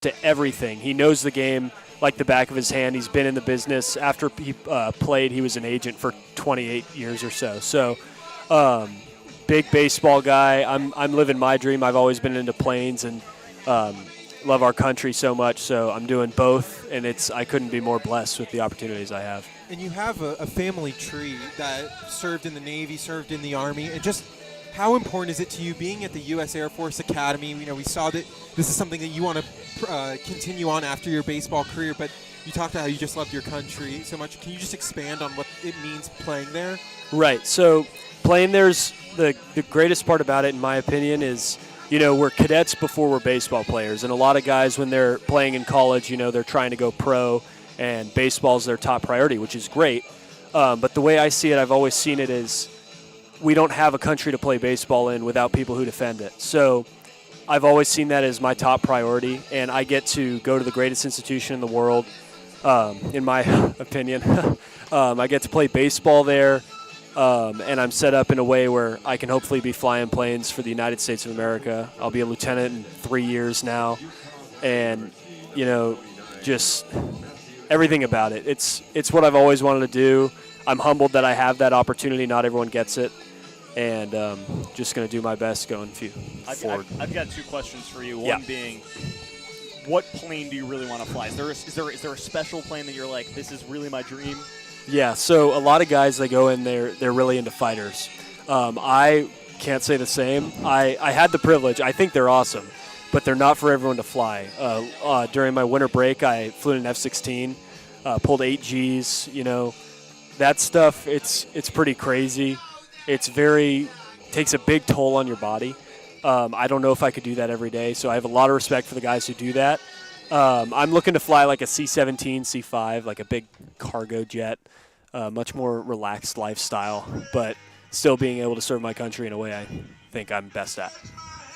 to everything. He knows the game like the back of his hand. He's been in the business. After he played, he was an agent for 28 years or so. So, big baseball guy. I'm living my dream. I've always been into planes and love our country so much. So I'm doing both, and I couldn't be more blessed with the opportunities I have. And you have a family tree that served in the Navy, served in the Army, and just how important is it to you being at the U.S. Air Force Academy? You know, we saw that this is something that you want to continue on after your baseball career, but you talked about how you just loved your country so much. Can you just expand on what it means playing there? Right. So playing there's the greatest part about it, in my opinion, is, you know, we're cadets before we're baseball players. And a lot of guys, when they're playing in college, you know, they're trying to go pro, and baseball's their top priority, which is great. But the way I see it, I've always seen it as we don't have a country to play baseball in without people who defend it. So I've always seen that as my top priority, and I get to go to the greatest institution in the world, in my opinion. I get to play baseball there, and I'm set up in a way where I can hopefully be flying planes for the United States of America. I'll be a lieutenant in 3 years now, and, you know, just everything about it. It's what I've always wanted to do. I'm humbled that I have that opportunity. Not everyone gets it. And just going to do my best going forward. I've got two questions for you. One being, what plane do you really want to fly? Is there a special plane that you're like, this is really my dream? Yeah, so a lot of guys, they go in there, they're really into fighters. I can't say the same. I had the privilege. I think they're awesome, but they're not for everyone to fly. During my winter break, I flew in an F-16, pulled 8 Gs, you know. That stuff, it's pretty crazy. Takes a big toll on your body. I don't know if I could do that every day, so I have a lot of respect for the guys who do that. I'm looking to fly like a C-17, C-5, like a big cargo jet, much more relaxed lifestyle, but still being able to serve my country in a way I think I'm best at.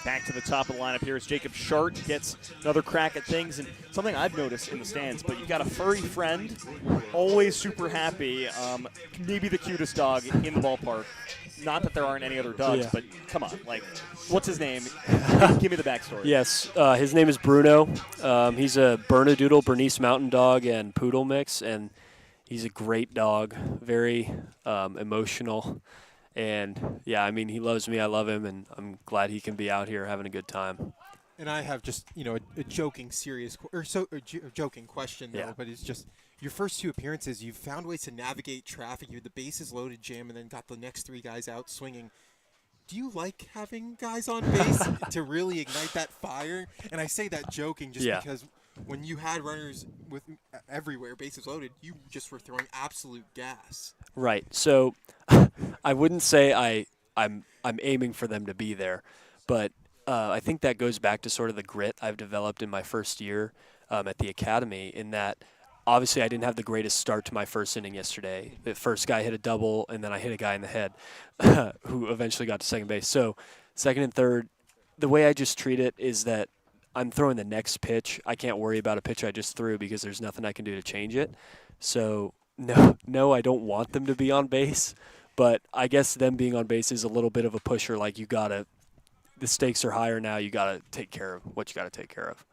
Back to the top of the lineup here as Jacob Shart gets another crack at things. And something I've noticed in the stands, but you've got a furry friend, always super happy, maybe the cutest dog in the ballpark. Not that there aren't any other dogs, but come on, like, what's his name? Give me the backstory. Yes, his name is Bruno. He's a Bernedoodle, Bernese Mountain Dog, and Poodle mix, and he's a great dog, very emotional. And, yeah, I mean, he loves me. I love him, and I'm glad he can be out here having a good time. And I have just, you know, a joking, joking question, though, but it's just your first 2 appearances, you've found ways to navigate traffic. You had the bases loaded jam and then got the next 3 guys out swinging. Do you like having guys on base to really ignite that fire? And I say that joking just because when you had runners with everywhere, bases loaded, you just were throwing absolute gas. Right. So I wouldn't say I'm aiming for them to be there, but I think that goes back to sort of the grit I've developed in my first year at the academy, in that obviously I didn't have the greatest start to my first inning yesterday. The first guy hit a double, and then I hit a guy in the head who eventually got to second base. So second and third, the way I just treat it is that I'm throwing the next pitch. I can't worry about a pitch I just threw because there's nothing I can do to change it. So no, I don't want them to be on base, but I guess them being on base is a little bit of a pusher. Like, the stakes are higher now. You got to take care of what you got to take care of.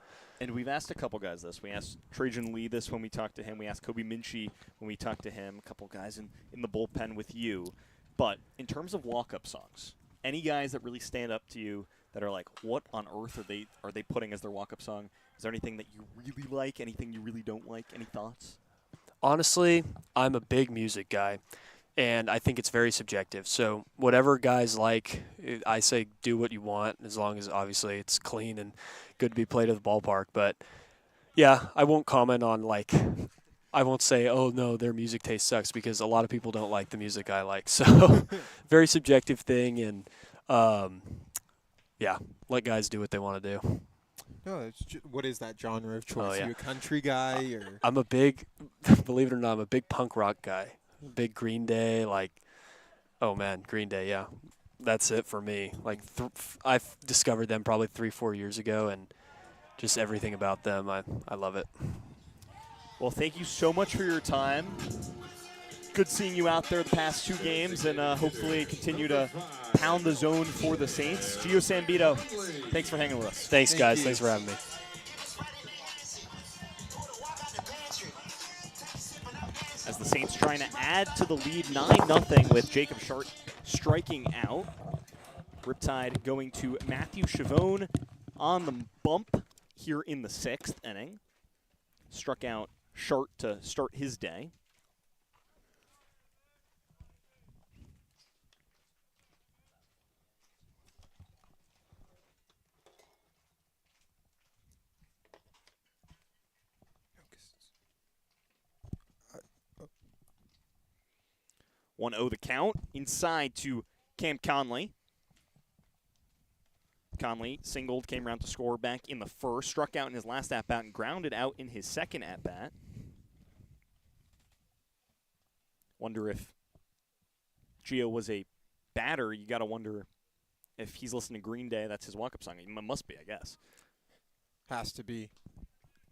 And we've asked a couple guys this. We asked Trajan Lee this when we talked to him. We asked Kobe Minchie when we talked to him. A couple guys in the bullpen with you. But in terms of walk-up songs, any guys that really stand up to you that are like, what on earth are they putting as their walk-up song? Is there anything that you really like? Anything you really don't like? Any thoughts? Honestly, I'm a big music guy, and I think it's very subjective. So whatever guys like, I say do what you want, as long as obviously it's clean and good to be played at the ballpark. But, yeah, I won't comment on, like, I won't say, oh, no, their music taste sucks, because a lot of people don't like the music I like. So very subjective thing, and, let guys do what they want to do. No, what is that genre of choice? Oh, yeah. Are you a country guy? Or? I'm a big, believe it or not, I'm a big punk rock guy. Big Green Day, Green Day, yeah. That's it for me. Like, I've discovered them probably 3-4 years ago, and just everything about them, I love it. Well, thank you so much for your time. Good seeing you out there the past 2 games, and hopefully continue to pound the zone for the Saints. Gio Sambito, thanks for hanging with us. Thanks, guys. Thanks for having me. the Saints trying to add to the lead 9-0 with Jacob Short striking out. Riptide going to Matthew Chavone on the bump here in the 6th inning. Struck out Short to start his day. Uh, 1-0 the count. Inside to Cam Conley. Conley singled, came around to score back in the first, struck out in his last at-bat and grounded out in his second at-bat. Wonder if Gio was a batter. You got to wonder if he's listening to Green Day, that's his walk-up song. It must be, I guess. Has to be.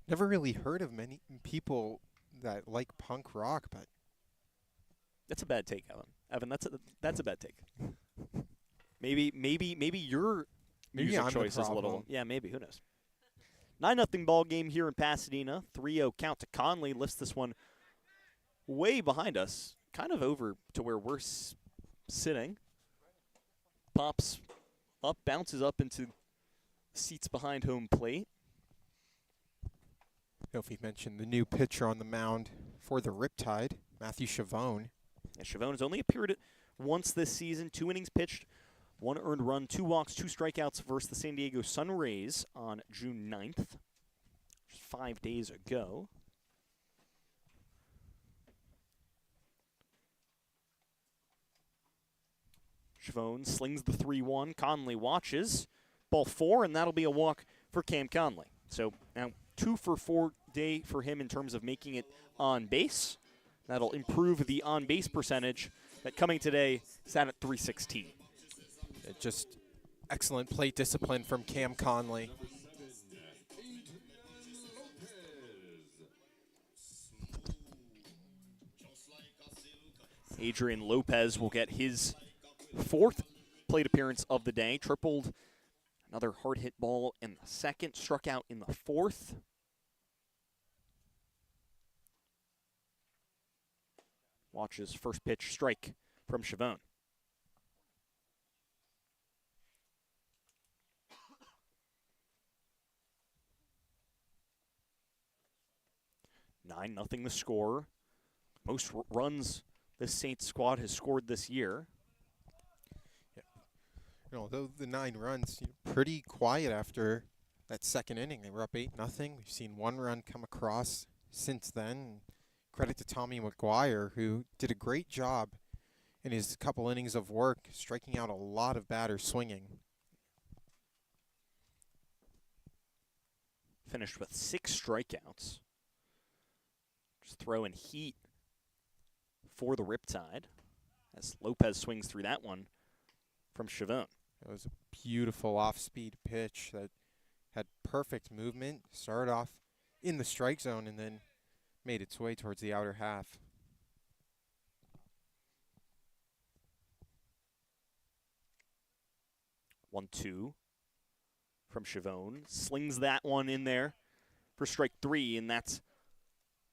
Never really heard of many people that like punk rock, but That's a bad take, Evan. Evan, that's a bad take. Maybe your music I'm choice the is a little. problem. Yeah, maybe. Who knows? 9-0 ball game here in Pasadena. 3-0 count to Conley. Lifts this one way behind us, kind of over to where we're sitting. Pops up, bounces up into seats behind home plate. I don't know if he mentioned the new pitcher on the mound for the Riptide, Matthew Chavone. Yeah, Chavone has only appeared once this season. 2 innings pitched, 1 earned run, 2 walks, 2 strikeouts versus the San Diego Sun Rays on June 9th, just 5 days ago. Chavone slings the 3-1. Conley watches. Ball 4, and that'll be a walk for Cam Conley. So now 2 for 4 day for him in terms of making it on base. That'll improve the on-base percentage that coming today sat at .316. Just excellent plate discipline from Cam Conley. Adrian Lopez will get his 4th plate appearance of the day. Tripled another hard hit ball in the 2nd, struck out in the 4th. Watches first pitch strike from Chavone. Nine nothing the score. Most runs this Saints squad has scored this year. Although the 9 runs, pretty quiet after that 2nd inning. They were up 8-0. We've seen 1 run come across since then. Credit to Tommy McGuire, who did a great job in his couple innings of work, striking out a lot of batters swinging. Finished with 6 strikeouts. Just throwing heat for the Riptide as Lopez swings through that one from Chavone. It was a beautiful off-speed pitch that had perfect movement, started off in the strike zone and then made its way towards the outer half. One, 2 from Chavone. Slings that one in there for strike 3, and that's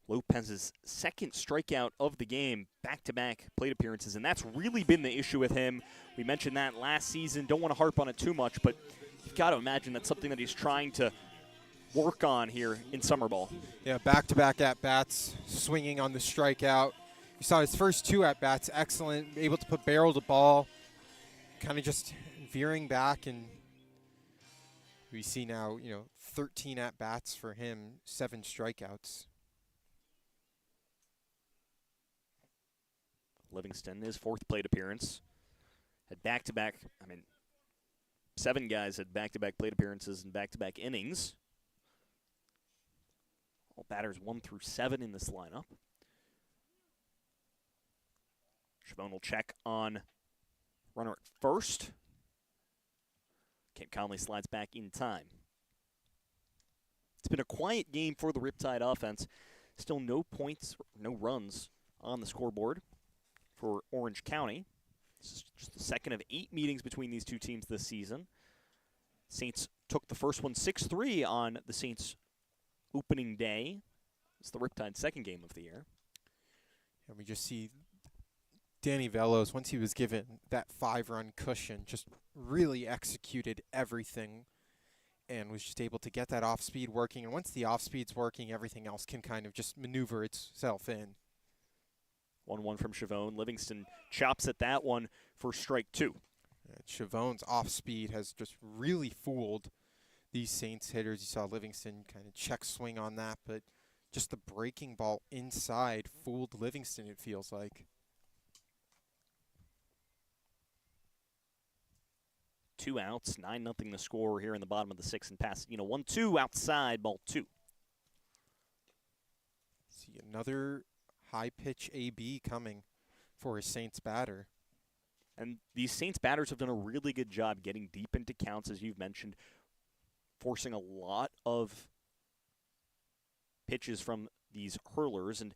Lopez's 2nd strikeout of the game, back-to-back plate appearances, and that's really been the issue with him. We mentioned that last season. Don't want to harp on it too much, but you've got to imagine that's something that he's trying to work on here in summer ball. Yeah, back-to-back at-bats, swinging on the strikeout. You saw his first 2 at-bats, excellent, able to put barrel to ball, kind of just veering back, and we see now, 13 at-bats for him, 7 strikeouts. Livingston, his 4th plate appearance, had back-to-back, 7 guys had back-to-back plate appearances and back-to-back innings. All batters 1 through 7 in this lineup. Chavone will check on runner at first. Cam Conley slides back in time. It's been a quiet game for the Riptide offense. Still no points, no runs on the scoreboard for Orange County. This is just the 2nd of 8 meetings between these two teams this season. Saints took the first one 6-3 on the Saints' opening day. It's the Riptide's 2nd game of the year. And we just see Danny Velos, once he was given that 5-run cushion, just really executed everything and was just able to get that off-speed working. And once the off-speed's working, everything else can kind of just maneuver itself in. 1-1 from Chavone. Livingston chops at that one for strike 2. Chavone's off-speed has just really fooled these Saints hitters. You saw Livingston kind of check swing on that, but just the breaking ball inside fooled Livingston, it feels like. 2 outs, 9-0 the score here in the bottom of the 6th in Pasadena. 1-2 outside, ball 2. See another high pitch AB coming for a Saints batter. And these Saints batters have done a really good job getting deep into counts, as you've mentioned, forcing a lot of pitches from these hurlers. And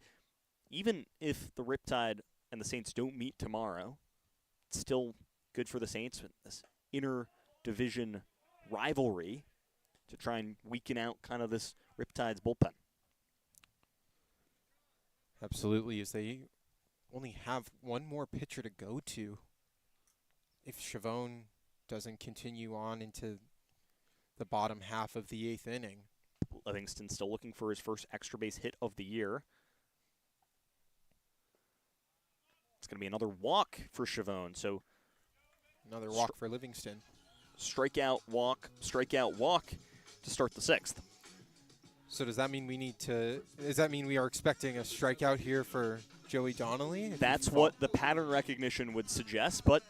even if the Riptide and the Saints don't meet tomorrow, it's still good for the Saints with this inter-division rivalry to try and weaken out kind of this Riptide's bullpen. Absolutely, as they only have one more pitcher to go to. If Chavone doesn't continue on into the bottom half of the 8th inning. Livingston still looking for his first extra base hit of the year. It's going to be another walk for Chavone. So another walk for Livingston. Strikeout, walk to start the 6th. So does that mean we are expecting a strikeout here for Joey Donnelly? That's what the pattern recognition would suggest, but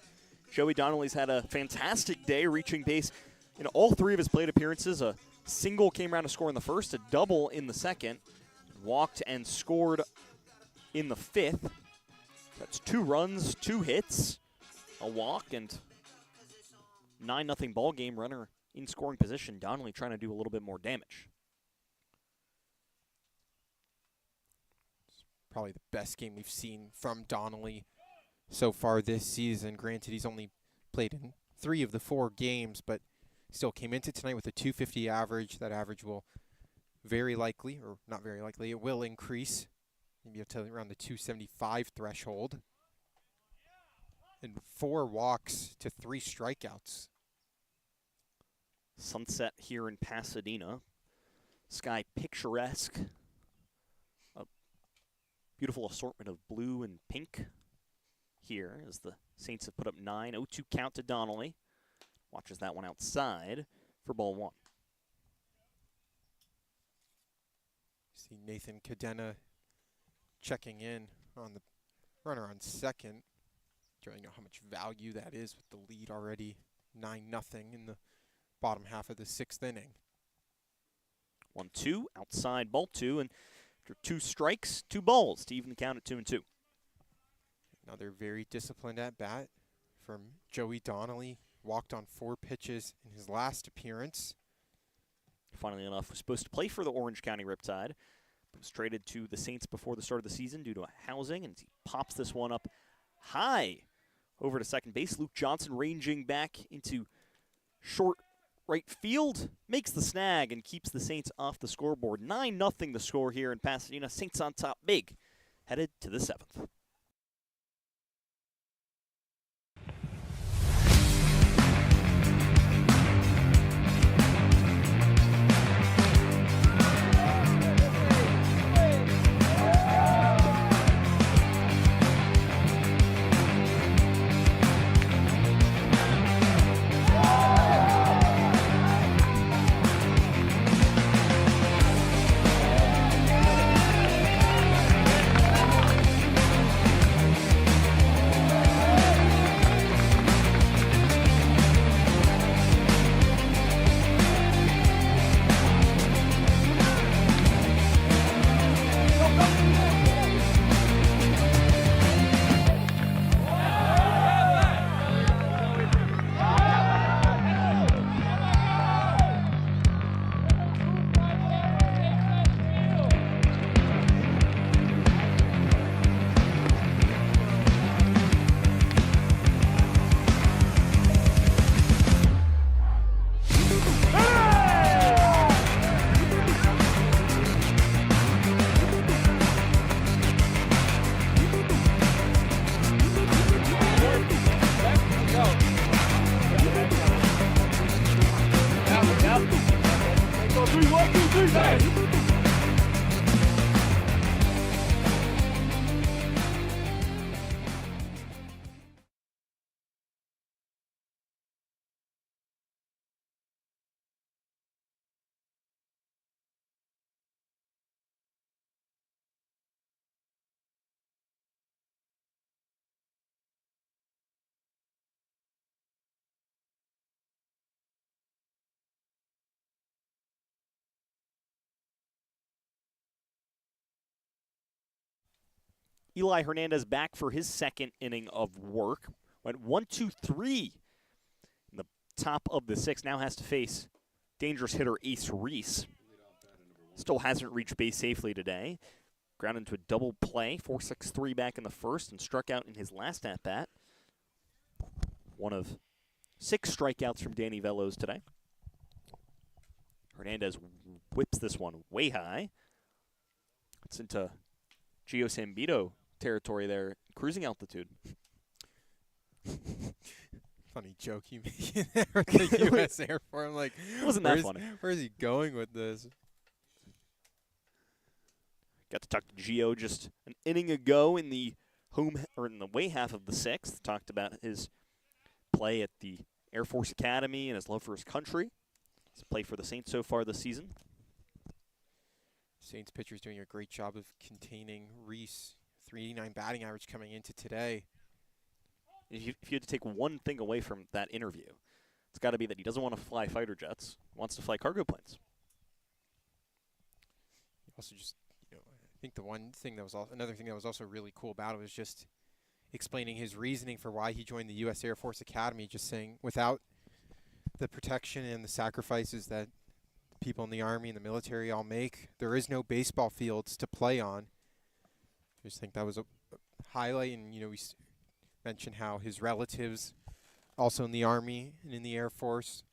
Joey Donnelly's had a fantastic day reaching base in all 3 of his plate appearances. A single came around to score in the first, a double in the second, walked and scored in the 5th. That's 2 runs, 2 hits, a walk, and 9-0 ball game. Runner in scoring position. Donnelly trying to do a little bit more damage. Probably the best game we've seen from Donnelly so far this season. Granted, he's only played in 3 of the 4 games, but still came into tonight with a .250 average. That average will very likely, or not very likely, it will increase. Maybe up to around the .275 threshold. And 4 walks to 3 strikeouts. Sunset here in Pasadena. Sky picturesque. A beautiful assortment of blue and pink here as the Saints have put up 9. 0-2 count to Donnelly. Watches that one outside for ball 1. See Nathan Cadena checking in on the runner on second. Do you know how much value that is with the lead already 9-0 in the bottom half of the 6th inning. 1-2 outside, ball 2, and after 2 strikes, 2 balls to even the count at 2-2. Another very disciplined at bat from Joey Donnelly. Walked on 4 pitches in his last appearance. Funnily enough, was supposed to play for the Orange County Riptide, but was traded to the Saints before the start of the season due to a housing, and he pops this one up high over to second base. Luke Johnson ranging back into short right field, makes the snag, and keeps the Saints off the scoreboard. 9-0 the score here in Pasadena. Saints on top big, headed to the 7th. Eli Hernandez back for his second inning of work. Went 1-2-3 in the top of the 6th. Now has to face dangerous hitter Ace Reese. Still hasn't reached base safely today. Grounded into a double play, 4-6-3 back in the first, and struck out in his last at-bat. One of 6 strikeouts from Danny Velos today. Hernandez whips this one way high. It's into Gio Sambito territory there, cruising altitude. Funny joke you made there with the U.S. Air Force. I'm like, it wasn't that funny. Where is he going with this? Got to talk to Gio just an inning ago in the in the way half of the 6th. Talked about his play at the Air Force Academy and his love for his country. He's played for the Saints so far this season. Saints pitcher's doing a great job of containing Reese. 389 batting average coming into today. If you had to take one thing away from that interview, it's got to be that he doesn't want to fly fighter jets, wants to fly cargo planes. Also, just I think another thing that was also really cool about it was just explaining his reasoning for why he joined the U.S. Air Force Academy. Just saying, without the protection and the sacrifices that people in the Army and the military all make, there is no baseball fields to play on. I just think that was a highlight, and we mentioned how his relatives also in the Army and in the Air Force.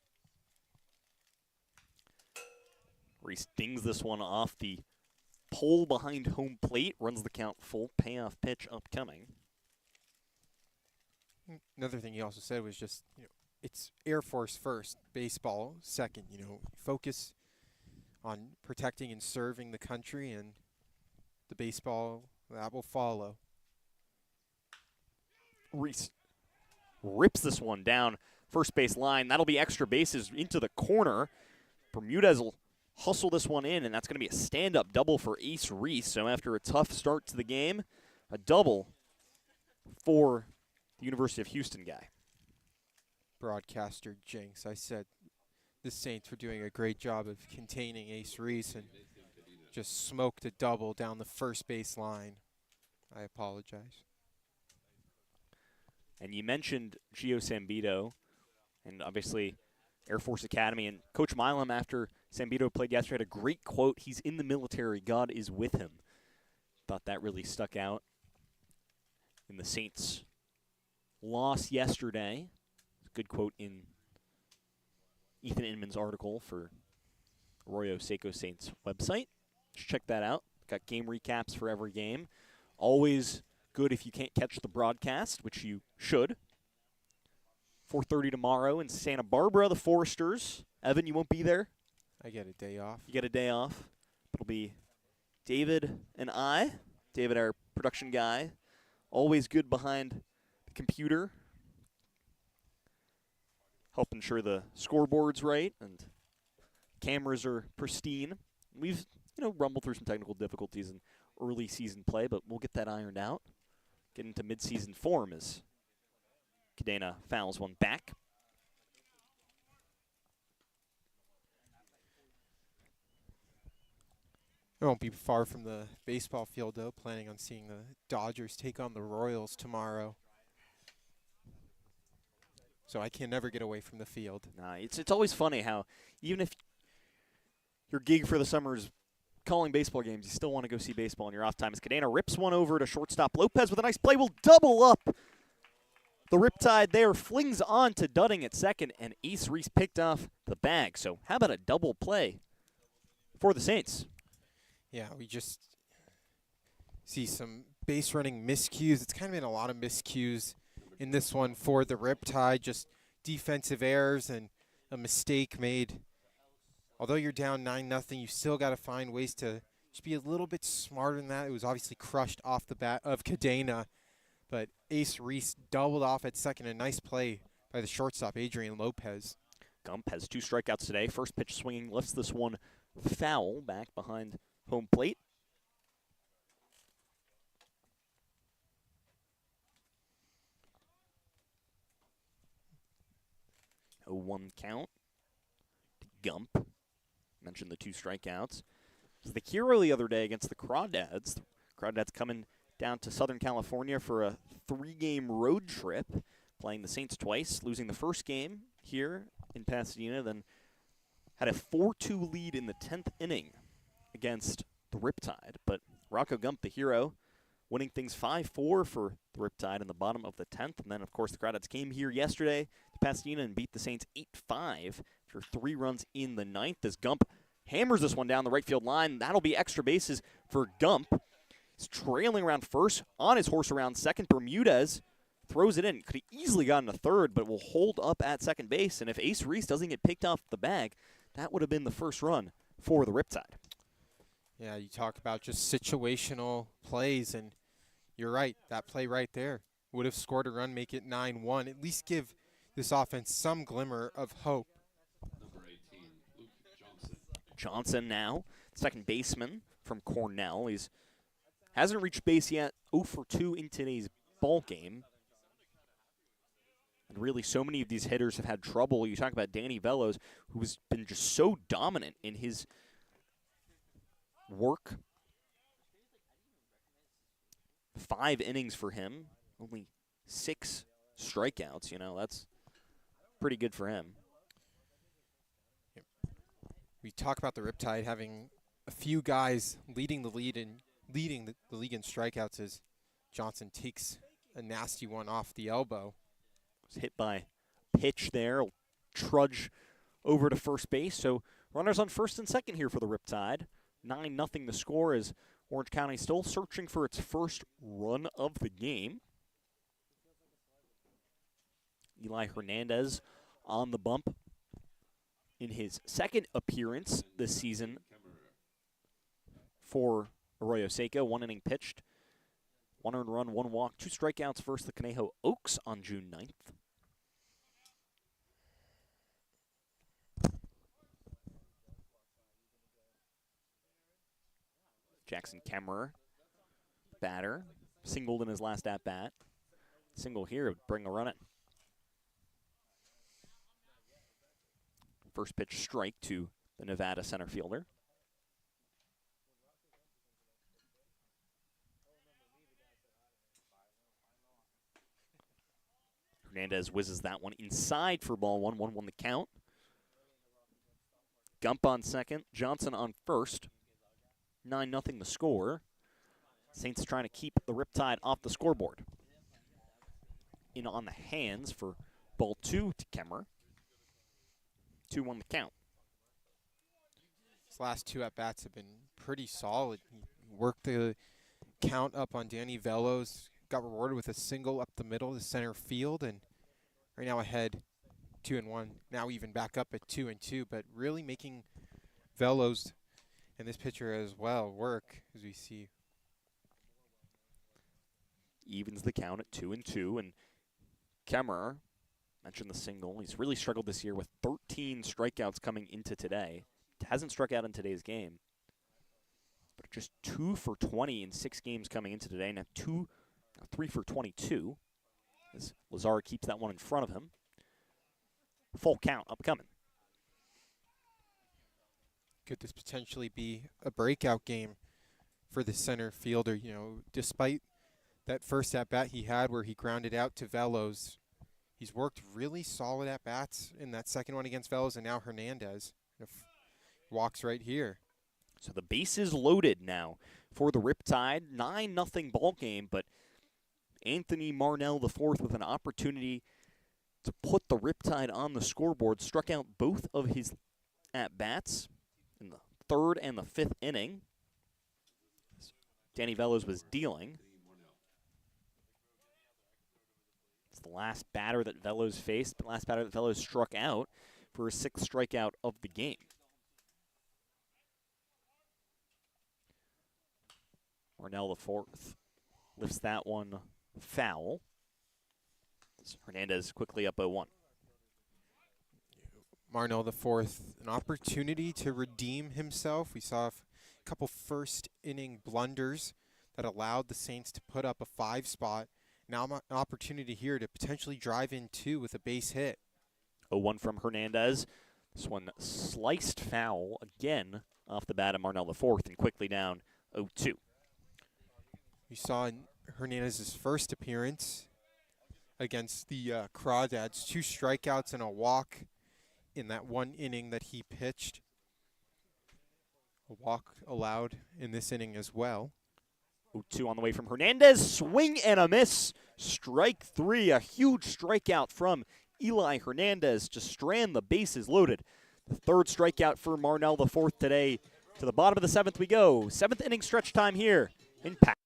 Reese dings this one off the pole behind home plate, runs the count full, payoff pitch upcoming. Another thing he also said was just, it's Air Force first, baseball second. Focus on protecting and serving the country, and the baseball, that will follow. Reese rips this one down first base line. That'll be extra bases into the corner. Bermudez will hustle this one in, and that's going to be a stand-up double for Ace Reese. So after a tough start to the game, a double for the University of Houston guy. Broadcaster jinx. I said the Saints were doing a great job of containing Ace Reese and just smoked a double down the first base line. I apologize. And you mentioned Gio Sambito, and obviously Air Force Academy. And Coach Milam, after Sambito played yesterday, had a great quote. He's in the military. God is with him. Thought that really stuck out in the Saints' loss yesterday. Good quote in Ethan Inman's article for Aroyo Seco Saints website. Just check that out. Got game recaps for every game. Always good if you can't catch the broadcast, which you should. 4:30 tomorrow in Santa Barbara, the Foresters. Evan, you won't be there? I get a day off. You get a day off. It'll be David and I. David, our production guy, always good behind the computer. Help ensure the scoreboard's right and cameras are pristine. We've, rumbled through some technical difficulties in early season play, but we'll get that ironed out. Get into mid-season form as Cadena fouls one back. I won't be far from the baseball field, though. Planning on seeing the Dodgers take on the Royals tomorrow. So I can never get away from the field. Nah, it's always funny how even if your gig for the summer is calling baseball games, you still want to go see baseball in your off time. As Cadena rips one over to shortstop. Lopez with a nice play will double up. The Riptide there flings on to Dudding at second, and Ace Reese picked off the bag. So how about a double play for the Saints? Yeah, we just see some base running miscues. It's kind of been a lot of miscues in this one for the Riptide. Just defensive errors and a mistake made. Although you're down 9-0, you still got to find ways to just be a little bit smarter than that. It was obviously crushed off the bat of Cadena, but Ace Reese doubled off at second. A nice play by the shortstop, Adrian Lopez. Gump has 2 strikeouts today. First pitch swinging, lifts this one foul back behind home plate. 0-1 count to Gump. Mentioned the 2 strikeouts. It was the hero the other day against the Crawdads. The Crawdads coming down to Southern California for a 3-game road trip, playing the Saints twice, losing the first game here in Pasadena, then had a 4-2 lead in the 10th inning against the Riptide. But Rocco Gump, the hero, winning things 5-4 for the Riptide in the bottom of the 10th. And then, of course, the Crawdads came here yesterday to Pasadena and beat the Saints 8-5 for 3 runs in the 9th as Gump hammers this one down the right field line. That'll be extra bases for Gump. He's trailing around first, on his horse around second. Bermudez throws it in. Could have easily gotten a third, but will hold up at second base. And if Ace Reese doesn't get picked off the bag, that would have been the first run for the Riptide. Yeah, you talk about just situational plays, and you're right. That play right there would have scored a run, make it 9-1, at least give this offense some glimmer of hope. Number 18, Luke Johnson. Johnson now, second baseman from Cornell. He's hasn't reached base yet, 0 for 2 in today's ball game. And really, so many of these hitters have had trouble. You talk about Danny Velos, who's been just so dominant in his work. 5 innings for him, only 6 strikeouts. You know, that's pretty good for him. We talk about the Riptide having a few guys leading the league in strikeouts as Johnson takes a nasty one off the elbow. Was hit by pitch there, trudge over to first base. So runners on first and second here for the Riptide. 9-0 the score as Orange County still searching for its first run of the game. Eli Hernandez on the bump in his second appearance this season for Arroyo Seco. 1 inning pitched, 1 earned run, 1 walk, 2 strikeouts versus the Conejo Oaks on June 9th. Jackson Kemmerer, batter, singled in his last at-bat. Single here would bring a run in. First pitch strike to the Nevada center fielder. Hernandez whizzes that one inside for ball 1. 1-1 the count. Gump on second, Johnson on first. 9-0 the score. Saints trying to keep the Riptide off the scoreboard. In on the hands for ball 2 to Kemmerer. 2-1 the count. His last 2 at-bats have been pretty solid. He worked the count up on Danny Velos, got rewarded with a single up the middle to center field, and right now ahead 2-1. Now even back up at 2-2, but really making Velos and this pitcher as well work, as we see. Evens the count at 2-2, and Kemmerer, mentioned the single. He's really struggled this year with 13 strikeouts coming into today. Hasn't struck out in today's game, but just 2 for 20 in 6 games coming into today. Now 3 for 22 as Lazar keeps that one in front of him. Full count upcoming. Could this potentially be a breakout game for the center fielder? You know, despite that first at-bat he had where he grounded out to Velos, he's worked really solid at-bats in that second one against Velos, and now Hernandez walks right here. So the base is loaded now for the Riptide. 9-0 ball game, but Anthony Marnell IV with an opportunity to put the Riptide on the scoreboard. Struck out both of his at-bats in the 3rd and the 5th inning. Danny Velos was dealing. It's the last batter that Velos faced, the last batter that Velos struck out for his 6th strikeout of the game. Marnell IV lifts that one foul. Hernandez quickly up 0-1. Marnell IV, an opportunity to redeem himself. We saw a couple first inning blunders that allowed the Saints to put up a 5 spot. Now an opportunity here to potentially drive in 2 with a base hit. 0-1 from Hernandez. This one sliced foul again off the bat of Marnell IV and quickly down 0-2. You saw in Hernandez's first appearance against the Crawdads, 2 strikeouts and a walk in that 1 inning that he pitched. A walk allowed in this inning as well. 0-2 on the way from Hernandez. Swing and a miss. Strike 3. A huge strikeout from Eli Hernandez to strand the bases loaded. The 3rd strikeout for Marnell, the 4th today. To the bottom of the 7th we go. 7th inning stretch time here in Pack.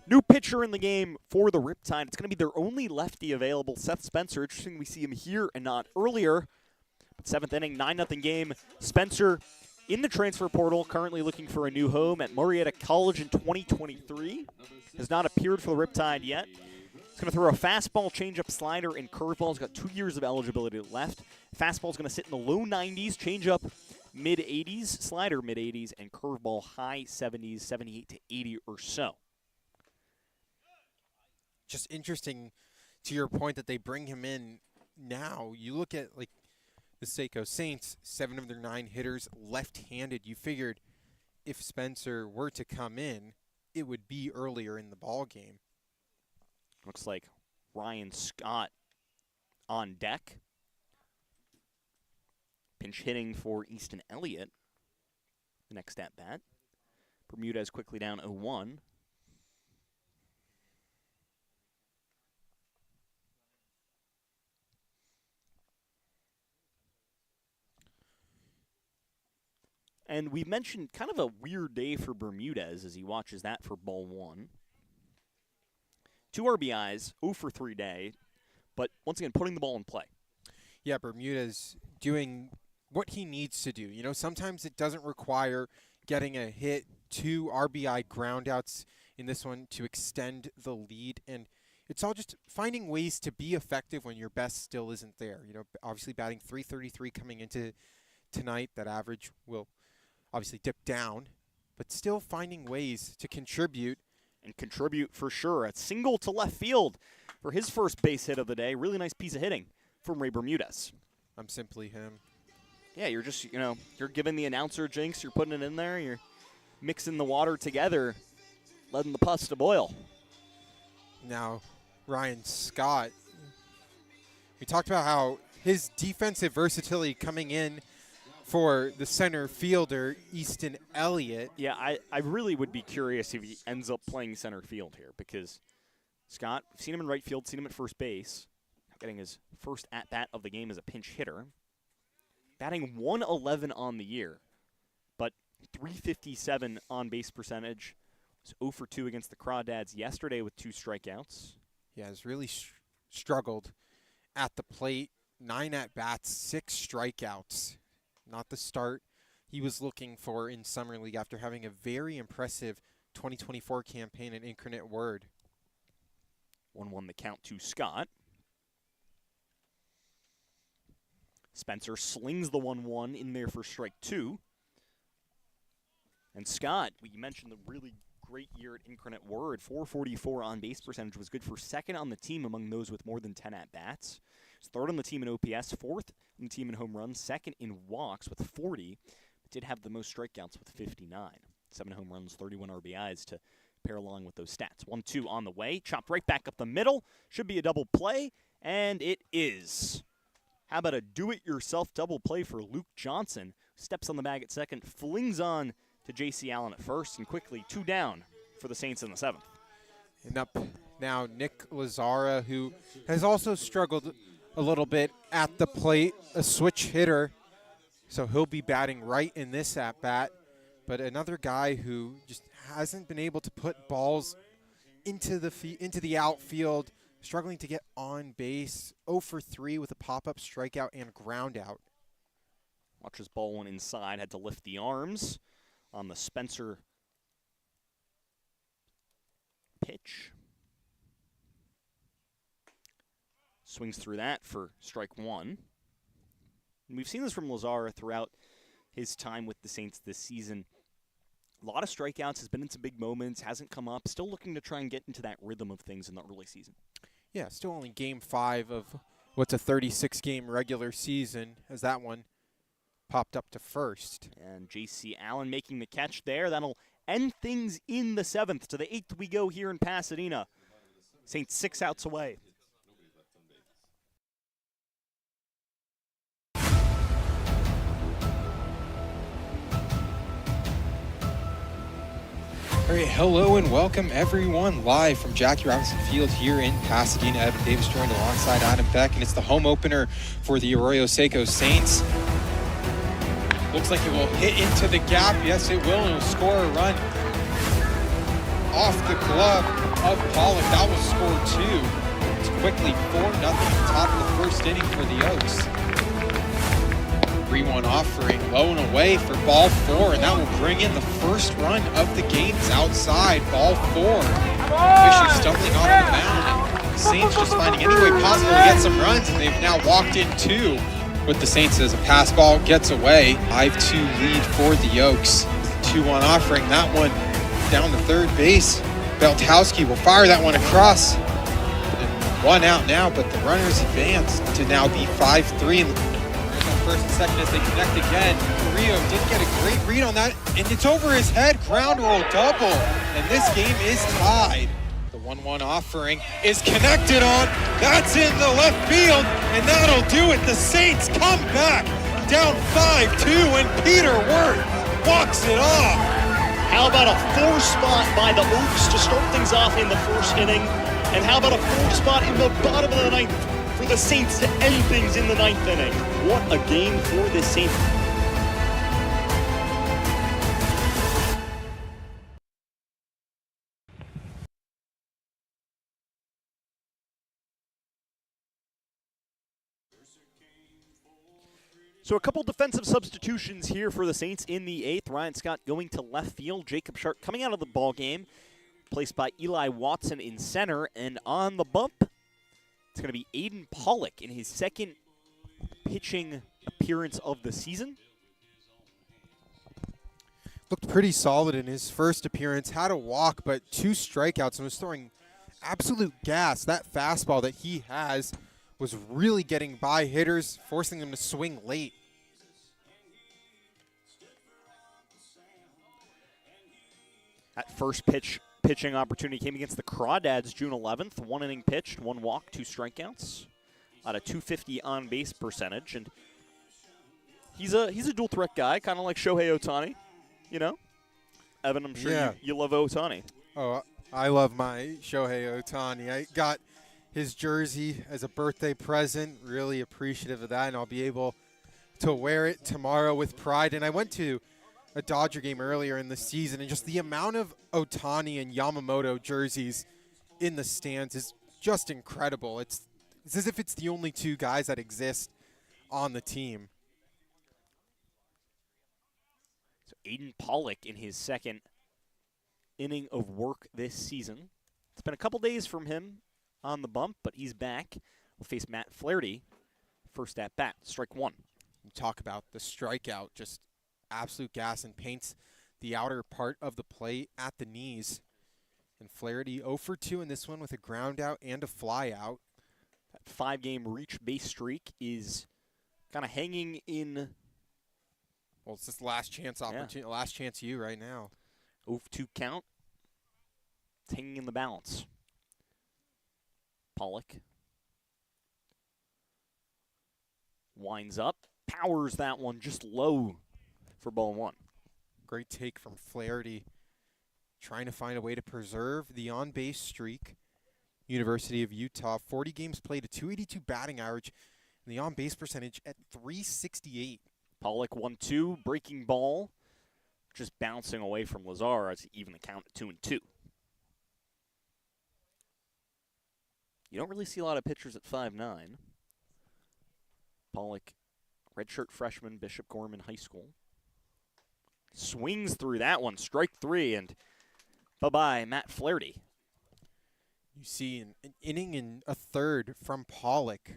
New pitcher in the game for the Riptide. It's going to be their only lefty available, Seth Spencer. Interesting we see him here and not earlier. But 7th inning, 9-0 game. Spencer in the transfer portal, currently looking for a new home at Marietta College in 2023. Has not appeared for the Riptide yet. He's going to throw a fastball, changeup, slider, and curveball. He's got 2 years of eligibility left. Fastball's going to sit in the low 90s, changeup mid-80s, slider mid-80s, and curveball high 70s, 78 to 80 or so. Just interesting to your point that they bring him in now. You look at like the Seco Saints, 7 of their 9 hitters left-handed. You figured if Spencer were to come in, it would be earlier in the ball game. Looks like Ryan Scott on deck. Pinch hitting for Easton Elliott. The next at bat. Bermudez quickly down 0-1. And we mentioned kind of a weird day for Bermudez as he watches that for ball 1. 2 RBIs, 0 for 3 day, but once again, putting the ball in play. Yeah, Bermudez doing what he needs to do. You know, sometimes it doesn't require getting a hit, 2 RBI groundouts in this one to extend the lead, and it's all just finding ways to be effective when your best still isn't there. You know, obviously batting .333 coming into tonight, that average will obviously dip down, but still finding ways to contribute. And contribute for sure. A single to left field for his first base hit of the day. Really nice piece of hitting from Ray Bermudez. I'm simply him. Yeah, you're just, you know, you're giving the announcer jinx, you're putting it in there, you're mixing the water together, letting the pus to boil. Now, Ryan Scott, we talked about how his defensive versatility coming in for the center fielder, Easton Elliott. Yeah, I really would be curious if he ends up playing center field here because Scott, we've seen him in right field, seen him at first base, getting his first at-bat of the game as a pinch hitter. Batting 111 on the year, but 357 on-base percentage. Was 0 for 2 against the Crawdads yesterday with 2 strikeouts. Yeah, has really struggled at the plate. 9 at-bats, 6 strikeouts. Not the start he was looking for in Summer League after having a very impressive 2024 campaign at Incarnate Word. 1-1 the count to Scott. Spencer slings the 1-1 in there for strike 2. And Scott, we mentioned the really great year at Incarnate Word. 444 on base percentage was good for second on the team among those with more than 10 at-bats. Third on the team in OPS, fourth on the team in home runs, second in walks with 40, but did have the most strikeouts with 59. 7 home runs, 31 RBIs to pair along with those stats. 1-2 on the way, chopped right back up the middle. Should be a double play, and it is. How about a do-it-yourself double play for Luke Johnson? Steps on the bag at second, flings on to J.C. Allen at first, and quickly 2 down for the Saints in the 7th. And up now Nick Lazara, who has also struggled a little bit at the plate, a switch hitter, so he'll be batting right in this at-bat. But another guy who just hasn't been able to put balls into the outfield, struggling to get on base. 0 for 3 with a pop-up strikeout and ground out. Watches ball one inside, had to lift the arms on the Spencer pitch. Swings through that for strike 1. And we've seen this from Lazara throughout his time with the Saints this season. A lot of strikeouts, has been in some big moments, hasn't come up, still looking to try and get into that rhythm of things in the early season. Yeah, still only game 5 of what's a 36-game regular season, as that one popped up to first. And J.C. Allen making the catch there. That'll end things in the 7th. To the 8th we go here in Pasadena. Saints 6 outs away. All right, hello and welcome everyone live from Jackie Robinson Field here in Pasadena. Evan Davis joined alongside Adam Beck, and it's the home opener for the Aroyo Seco Saints. Looks like it will hit into the gap. Yes, it will, and it'll score a run off the glove of Pollock. That will score 2. It's quickly 4-0 top of the first inning for the Oaks. 3-1 offering, low and away for ball 4, and that will bring in the first run of the game. It's outside, ball 4. Fisher stumbling on the mound, and the Saints just finding any way possible to get some runs, and they've now walked in 2 with the Saints as a pass ball gets away. 5-2 lead for the Oaks. 2-1 offering, that one down to third base. Beltowski will fire that one across. And 1 out now, but the runners advance to now be 5-3. First and second as they connect again. Rio did get a great read on that, and it's over his head. Ground roll double, and this game is tied. The 1-1 offering is connected on. That's in the left field, and that'll do it. The Saints come back down 5-2, and Peter Wirth walks it off. How about a 4 spot by the Oaks to start things off in the first inning? And how about a 4 spot in the bottom of the 9th? For the Saints to end things in the 9th inning. What a game for this Saints. So a couple defensive substitutions here for the Saints in the 8th. Ryan Scott going to left field. Jacob Sharp coming out of the ball game, placed by Eli Watson in center. And on the bump, it's going to be Aiden Pollock in his second pitching appearance of the season. Looked pretty solid in his first appearance. Had a walk, but 2 strikeouts, and was throwing absolute gas. That fastball that he has was really getting by hitters, forcing them to swing late. That first pitching opportunity came against the Crawdads June 11th. 1 inning pitched, 1 walk, 2 strikeouts. At a 250 on base percentage. And He's a dual threat guy, kind of like Shohei Ohtani, you know. Evan, I'm sure you love Ohtani. Oh, I love my Shohei Ohtani. I got his jersey as a birthday present. Really appreciative of that, and I'll be able to wear it tomorrow with pride. And I went to a Dodger game earlier in the season, and just the amount of Ohtani and Yamamoto jerseys in the stands is just incredible. It's as if it's the only two guys that exist on the team. So Aiden Pollock in his second inning of work this season. It's been a couple days from him on the bump, but he's back. We'll face Matt Flaherty first at bat, strike one. You talk about the strikeout, just absolute gas, and paints the outer part of the plate at the knees. And Flaherty 0 for 2 in this one with a ground out and a fly out. That 5-game reach base streak is kind of hanging in. Well, it's this last chance opportunity, last chance you right now. 0 for 2 count. It's hanging in the balance. Pollock winds up, powers that one just low for ball one. Great take from Flaherty, trying to find a way to preserve the on-base streak. University of Utah, 40 games played, a .282 batting average, and the on-base percentage at .368. Pollock 1-2, breaking ball, just bouncing away from Lazar as even the count at 2-2. You don't really see a lot of pitchers at 5'9". Pollock, redshirt freshman, Bishop Gorman High School. Swings through that one, strike three, and bye-bye, Matt Flaherty. You see an inning and a third from Pollock.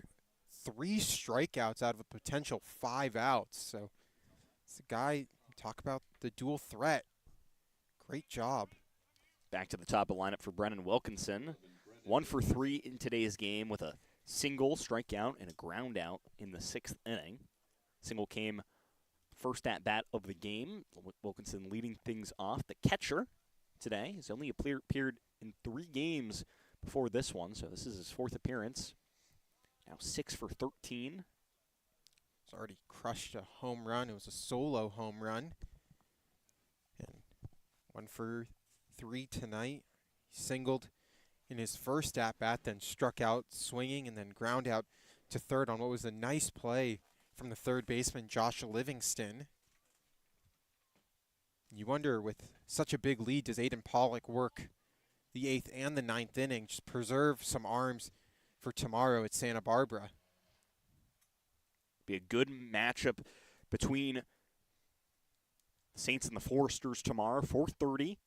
3 strikeouts out of a potential 5 outs. So it's a guy, talk about the dual threat. Great job. Back to the top of the lineup for Brennan Wilkinson. 1 for 3 in today's game with a single strikeout and a ground out in the 6th inning. Single came first at bat of the game. Wilkinson leading things off. The catcher today has only appeared in 3 games before this one, so this is his 4th appearance. Now 6 for 13. He's already crushed a home run. It was a solo home run. And 1 for 3 tonight. He singled in his first at-bat, then struck out swinging, and then ground out to third on what was a nice play from the third baseman, Josh Livingston. You wonder, with such a big lead, does Aiden Pollock work the 8th and the 9th inning, just preserve some arms for tomorrow at Santa Barbara? Be a good matchup between the Saints and the Foresters tomorrow, 4:30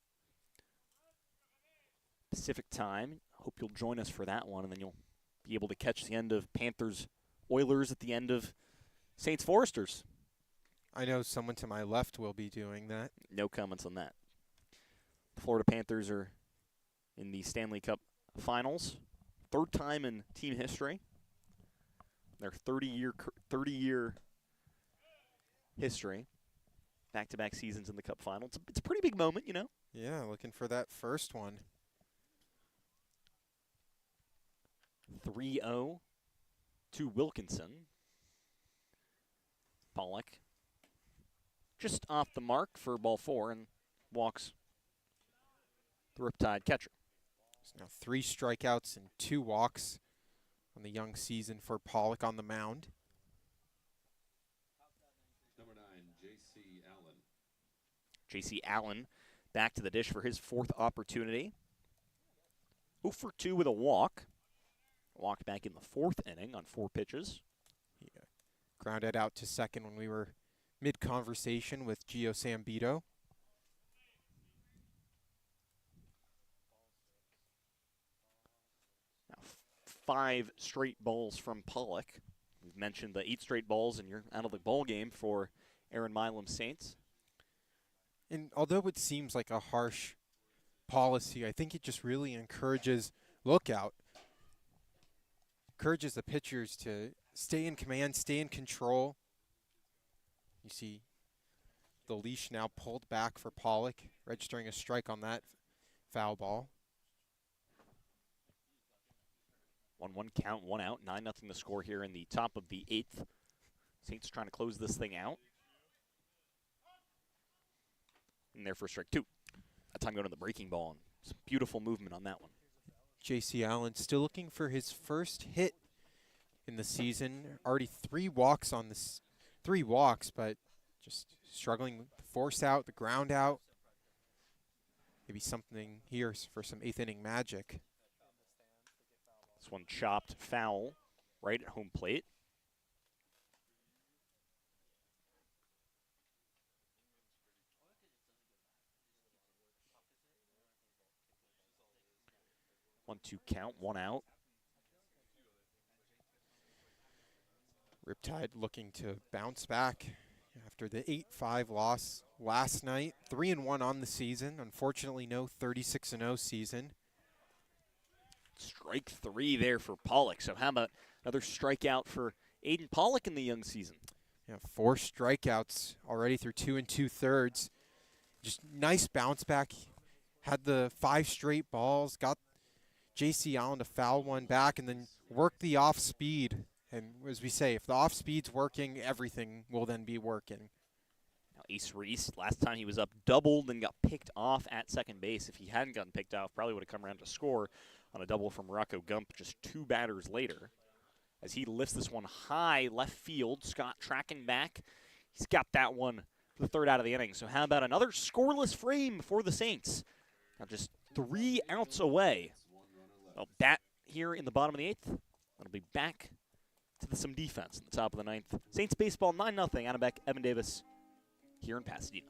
Pacific time. Hope you'll join us for that one, and then you'll be able to catch the end of Panthers Oilers at the end of Saints Foresters. I know someone to my left will be doing that. No comments on that. The Florida Panthers are in the Stanley Cup Finals, 3rd time in team history. Their 30-year history, back-to-back seasons in the Cup Final. It's a pretty big moment, you know. Yeah, looking for that first one. 3-0 to Wilkinson. Pollock just off the mark for ball 4 and walks the Riptide catcher. So now 3 strikeouts and 2 walks on the young season for Pollock on the mound. Number 9, J.C. Allen. J.C. Allen back to the dish for his 4th opportunity. 0 for 2 with a walk. Walked back in the 4th inning on 4 pitches. Yeah. Grounded out to second when we were mid-conversation with Gio Sambito. Now 5 straight balls from Pollock. We've mentioned the 8 straight balls, and you're out of the ball game for Aaron Milam Saints. And although it seems like a harsh policy, I think it just really encourages lookout. Encourages the pitchers to stay in command, stay in control. You see the leash now pulled back for Pollock, registering a strike on that foul ball. 1-1 count, 1 out, 9-0 the score here in the top of the 8th. Saints trying to close this thing out. And there for strike 2. That time going to the breaking ball. And some beautiful movement on that one. J.C. Allen still looking for his first hit in the season. Already 3 walks on this, 3 walks, but just struggling with the force out, the ground out. Maybe something here for some 8th inning magic. This one chopped foul right at home plate. One-two count, 1 out. Riptide looking to bounce back after the 8-5 loss last night. 3-1 on the season. Unfortunately, no 36-0 season. Strike 3 there for Pollock. So how about another strikeout for Aiden Pollock in the young season? Yeah, 4 strikeouts already through 2 2/3. Just nice bounce back. Had the 5 straight balls. Got J.C. Allen to foul one back and then work the off speed. And as we say, if the off speed's working, everything will then be working. Now Ace Reese, last time he was up doubled and got picked off at second base. If he hadn't gotten picked off, probably would have come around to score on a double from Rocco Gump just 2 batters later. As he lifts this one high left field, Scott tracking back. He's got that one for the 3rd out of the inning. So how about another scoreless frame for the Saints? Now just 3 outs away. A bat here in the bottom of the 8th. That'll be back to some defense in the top of the 9th. Saints baseball 9-0. Adam Beck, Evan Davis here in Pasadena.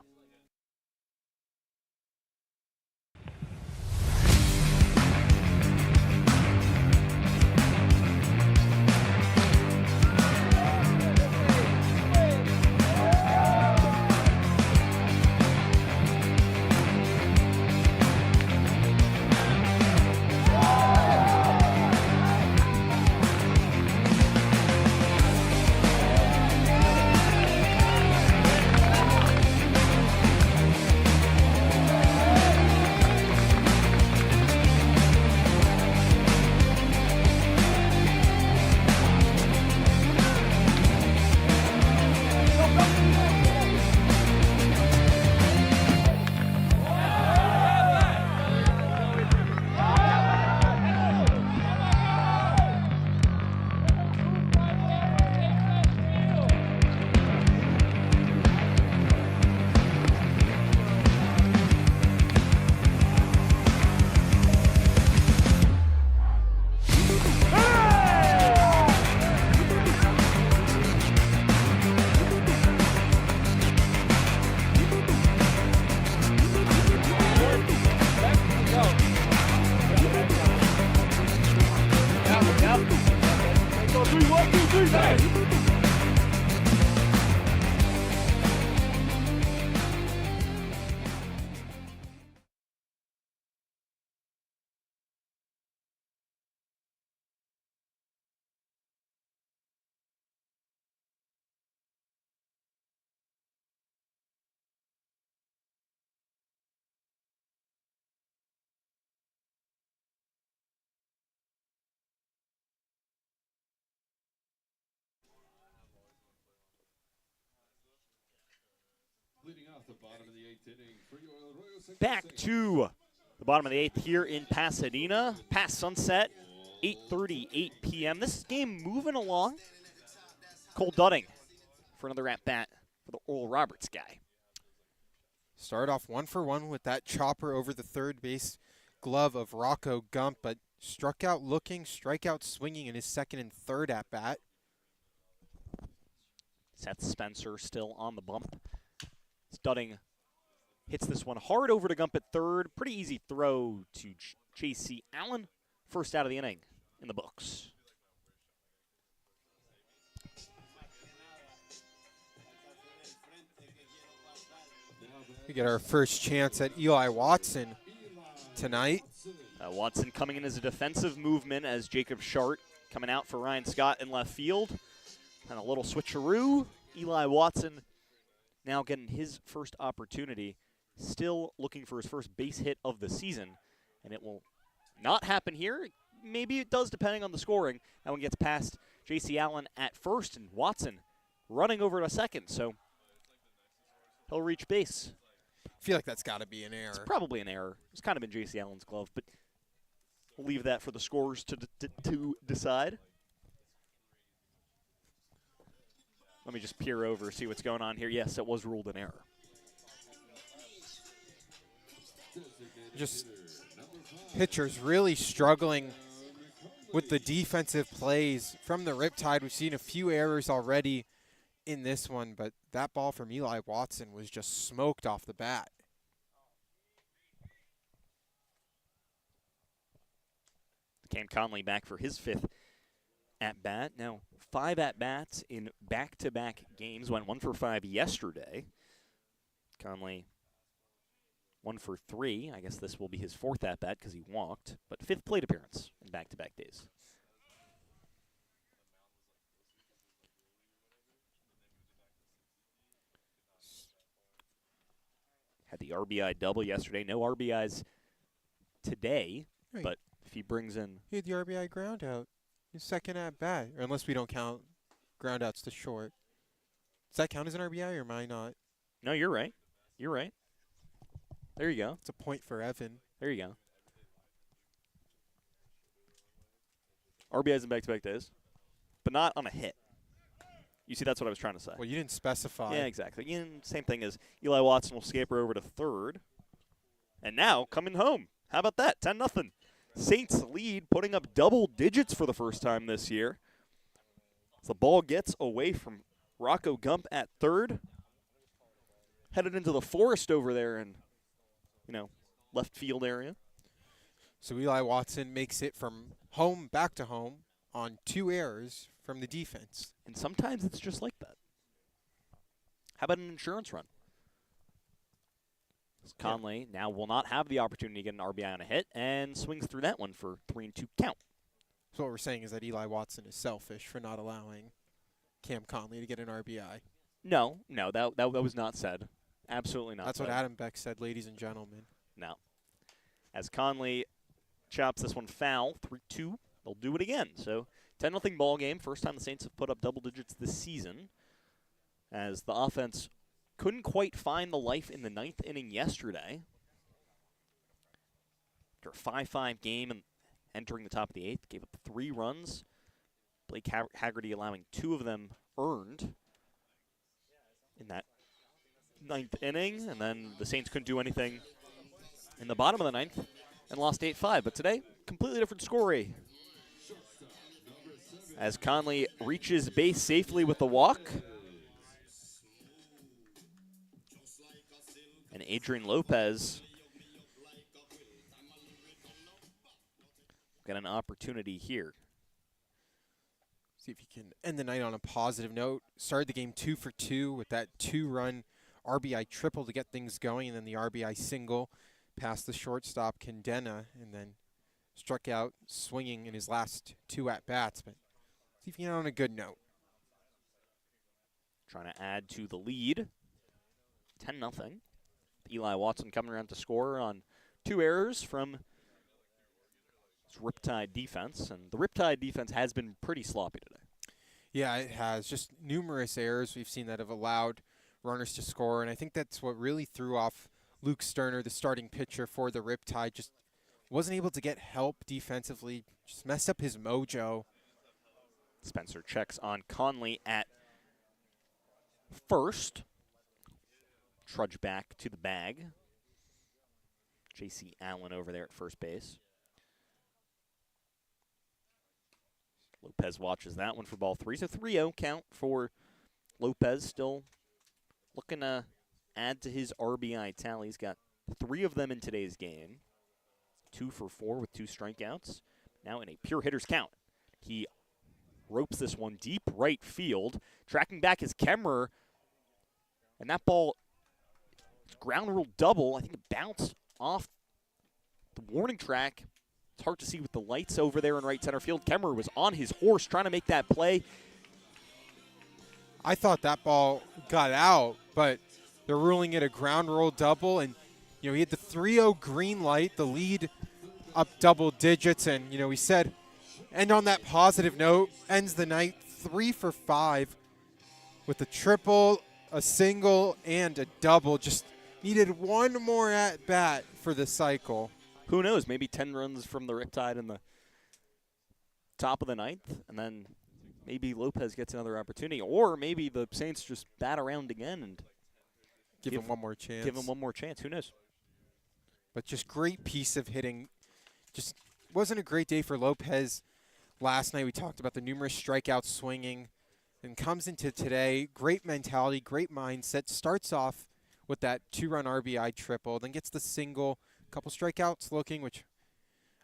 Leading off the bottom of the 8th inning for your Aroyo Seco Back Saints. to the bottom of the 8th here in Pasadena. Past sunset, 8:38 p.m. This game moving along. Cole Dudding for another at-bat for the Oral Roberts guy. Start off 1 for 1 with that chopper over the 3rd base glove of Rocco Gump, but struck out looking, strikeout swinging in his 2nd and 3rd at-bat. Seth Spencer still on the bump. Dudding hits this one hard over to Gump at 3rd. Pretty easy throw to J.C. Allen. 1st out of the inning in the books. We get our first chance at Eli Watson tonight. Watson coming in as a defensive movement as Jacob Shart coming out for Ryan Scott in left field. And a little switcheroo. Eli Watson now getting his first opportunity. Still looking for his first base hit of the season. And it will not happen here. Maybe it does depending on the scoring. That one gets past J.C. Allen at first. And Watson running over to second, so he'll reach base. I feel like that's got to be an error. It's probably an error. It's kind of been J.C. Allen's glove, but we'll leave that for the scorers to decide. Let me just peer over, see what's going on here. Yes, it was ruled an error. Just pitchers really struggling with the defensive plays from the Riptide. We've seen a few errors already in this one, but that ball from Eli Watson was just smoked off the bat. Cam Conley back for his 5th at-bat. Now, 5 at-bats in back-to-back games. Went 1 for 5 yesterday. Conley 1 for 3. I guess this will be his 4th at-bat because he walked. But 5th plate appearance in back-to-back days. Had the RBI double yesterday. No RBIs today, Right. but if he brings in... He had the RBI ground out. His second at bat, or unless we don't count ground outs to short. Does that count as an RBI or am I not? No, you're right. You're right. There you go. It's a point for Evan. There you go. RBIs in back-to-back days, but not on a hit. You see, that's what I was trying to say. Well, you didn't specify. Yeah, exactly. Same thing as Eli Watson will scaper over to third. And now, coming home. How about that? 10-0. Saints lead, putting up double digits for the first time this year. As the ball gets away from Rocco Gump at third. Headed into the forest over there in, left field area. So Eli Watson makes it from home back to home on 2 errors from the defense. And sometimes it's just like that. How about an insurance run? Conley now will not have the opportunity to get an RBI on a hit and swings through that one for 3-2 count. So what we're saying is that Eli Watson is selfish for not allowing Cam Conley to get an RBI. No, that was not said. Absolutely not. That's what Adam Beck said, ladies and gentlemen. No. As Conley chops this one foul, 3-2, they'll do it again. So 10-0 ball game. First time the Saints have put up double digits this season. As the offense couldn't quite find the life in the 9th inning yesterday. After a 5-5 game and entering the top of the 8th, gave up 3 runs. Blake Haggerty allowing 2 of them earned in that 9th inning. And then the Saints couldn't do anything in the bottom of the 9th and lost 8-5. But today, completely different story. As Conley reaches base safely with the walk. And Adrian Lopez got an opportunity here. See if you can end the night on a positive note. Started the game 2 for 2 with that 2-run RBI triple to get things going, and then the RBI single past the shortstop Kendena, and then struck out swinging in his last 2 at-bats. But see if you can end on a good note. Trying to add to the lead. 10-0. Eli Watson coming around to score on 2 errors from Riptide defense. And the Riptide defense has been pretty sloppy today. Yeah, it has. Just numerous errors we've seen that have allowed runners to score. And I think that's what really threw off Luke Sterner, the starting pitcher for the Riptide. Just wasn't able to get help defensively. Just messed up his mojo. Spencer checks on Conley at first. Trudge back to the bag. J.C. Allen over there at first base. Lopez watches that one for ball 3. So 3-0 count for Lopez. Still looking to add to his RBI tally. He's got 3 of them in today's game. 2 for 4 with 2 strikeouts. Now in a pure hitter's count. He ropes this one deep right field. Tracking back is Kemmerer. And that ball, ground rule double. I think it bounced off the warning track. It's hard to see with the lights over there in right center field. Kemmerer was on his horse trying to make that play. I thought that ball got out, but they're ruling it a ground roll double. And, he had the 3-0 green light, the lead up double digits. And, we said, end on that positive note, ends the night 3 for 5. with a triple, a single, and a double. Just needed one more at bat for the cycle. Who knows? Maybe 10 runs from the Riptide in the top of the 9th, and then maybe Lopez gets another opportunity. Or maybe the Saints just bat around again and Give him one more chance. Give him one more chance. Who knows? But just great piece of hitting. Just wasn't a great day for Lopez last night. We talked about the numerous strikeouts swinging. And comes into today, great mentality, great mindset. Starts off with that 2-run RBI triple, then gets the single, couple strikeouts looking, which,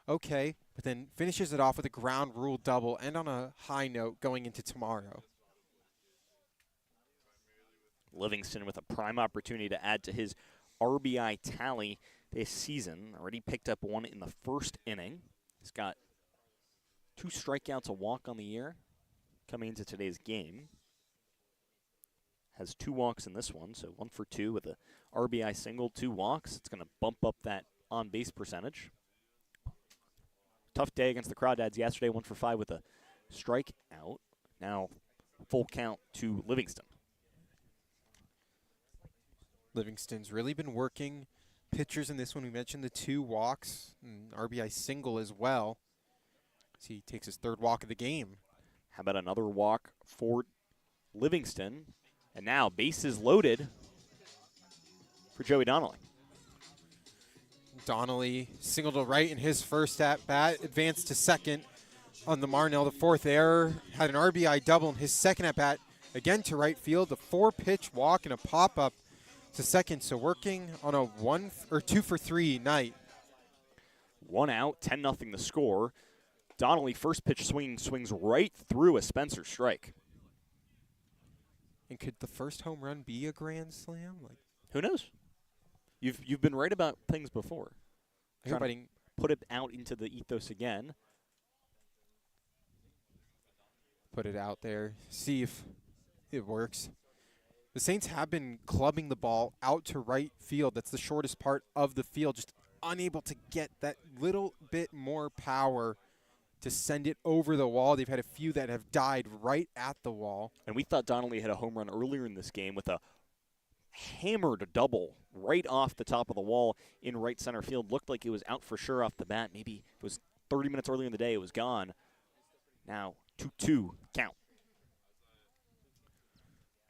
okay. But then finishes it off with a ground rule double and on a high note going into tomorrow. Livingston with a prime opportunity to add to his RBI tally this season. Already picked up one in the first inning. He's got 2 strikeouts, a walk on the year coming into today's game. Has 2 walks in this one, so 1 for 2 with a RBI single, 2 walks. It's going to bump up that on-base percentage. Tough day against the Crawdads yesterday, 1 for 5 with a strikeout. Now full count to Livingston. Livingston's really been working pitchers in this one. We mentioned the 2 walks, and RBI single as well. So he takes his 3rd walk of the game. How about another walk for Livingston? And now bases loaded for Joey Donnelly. Donnelly singled to right in his first at-bat, advanced to second on the Marnell. The 4th error, had an RBI double in his second at-bat, again to right field. The 4-pitch walk and a pop-up to second, so working on a 2 for 3 night. 1 out, 10-0 the score. Donnelly, first pitch swinging, swings right through a Spencer strike. And could the first home run be a grand slam? Who knows? You've been right about things before. Trying to put it out into the ethos again. Put it out there, see if it works. The Saints have been clubbing the ball out to right field. That's the shortest part of the field, just unable to get that little bit more power to send it over the wall. They've had a few that have died right at the wall. And we thought Donnelly had a home run earlier in this game with a hammered double right off the top of the wall in right center field. Looked like it was out for sure off the bat. Maybe it was 30 minutes earlier in the day. It was gone. Now 2-2 count.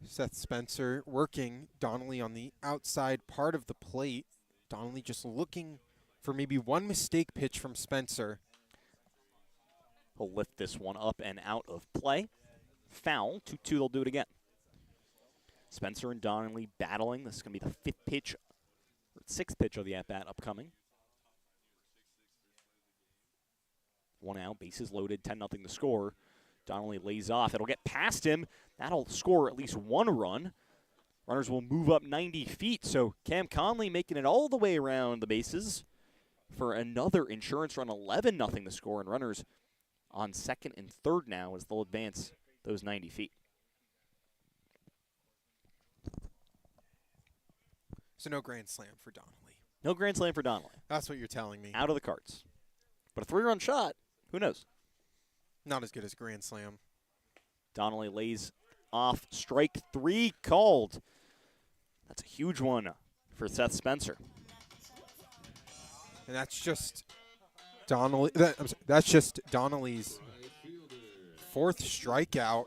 Seth Spencer working Donnelly on the outside part of the plate. Donnelly just looking for maybe one mistake pitch from Spencer. He'll lift this one up and out of play. Foul. 2-2, they'll do it again. Spencer and Donnelly battling. This is going to be the 5th pitch, or 6th pitch of the at-bat upcoming. 1 out, bases loaded, 10-0 the score. Donnelly lays off. It'll get past him. That'll score at least 1 run. Runners will move up 90 feet, so Cam Conley making it all the way around the bases for another insurance run, 11-0 the score, and runners on 2nd and 3rd now as they'll advance those 90 feet. So no grand slam for Donnelly. No grand slam for Donnelly. That's what you're telling me. Out of the cards. But a 3-run shot, who knows? Not as good as grand slam. Donnelly lays off, strike 3 called. That's a huge one for Seth Spencer. And that's just Donnelly. That's just Donnelly's 4th strikeout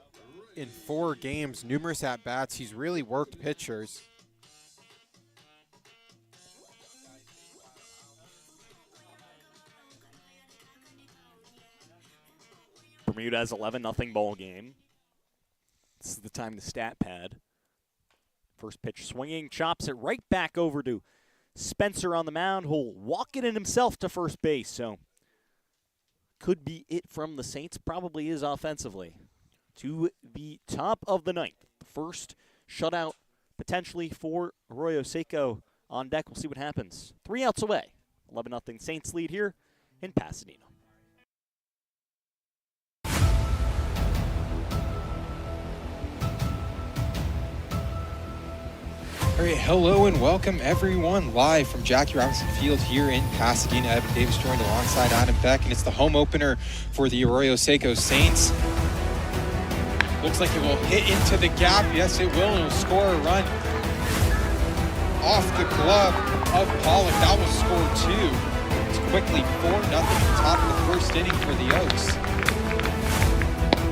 in 4 games. Numerous at bats. He's really worked pitchers. Bermuda's 11-0 ball game. This is the time the stat pad. First pitch swinging, chops it right back over to Spencer on the mound, who'll walk it in himself to first base. So could be it from the Saints. Probably is offensively. To the top of the 9th. The first shutout potentially for Aroyo. Seco on deck. We'll see what happens. 3 outs away. 11-0 Saints lead here in Pasadena. All right, hello and welcome everyone live from Jackie Robinson Field here in Pasadena. Evan Davis joined alongside Adam Beck, and it's the home opener for the Aroyo Seco Saints. Looks like it will hit into the gap. Yes, it will. It will score a run off the glove of Pollock. That will score 2. It's quickly 4-0 top of the first inning for the Oaks.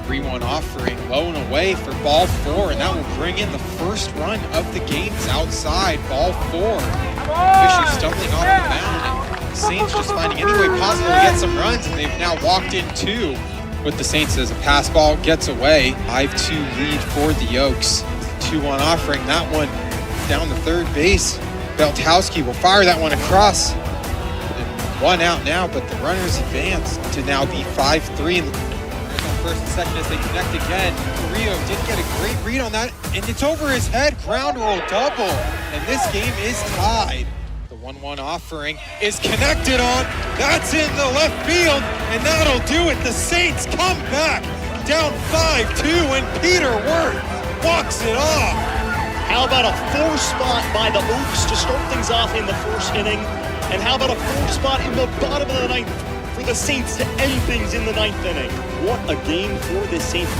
3-1 offering, low and away for ball 4, and that will bring in the first run of the game. It's outside, ball 4. Fisher stumbling off the mound, and Saints just finding any way possible to get some runs, and they've now walked in 2 with the Saints as a pass ball gets away. 5-2 lead for the Oaks. 2-1 offering, that one down the third base. Beltowski will fire that one across. And 1 out now, but the runners advance to now be 5-3. First and second as they connect again. Aroyo did get a great read on that, and it's over his head. Ground roll double, and this game is tied. The 1-1 offering is connected on. That's in the left field, and that'll do it. The Saints come back down 5-2, and Peter Wirth walks it off. How about a 4 spot by the Oaks to start things off in the first inning? And how about a 4 spot in the bottom of the 9th for the Saints to end things in the 9th inning? What a game for the Saints.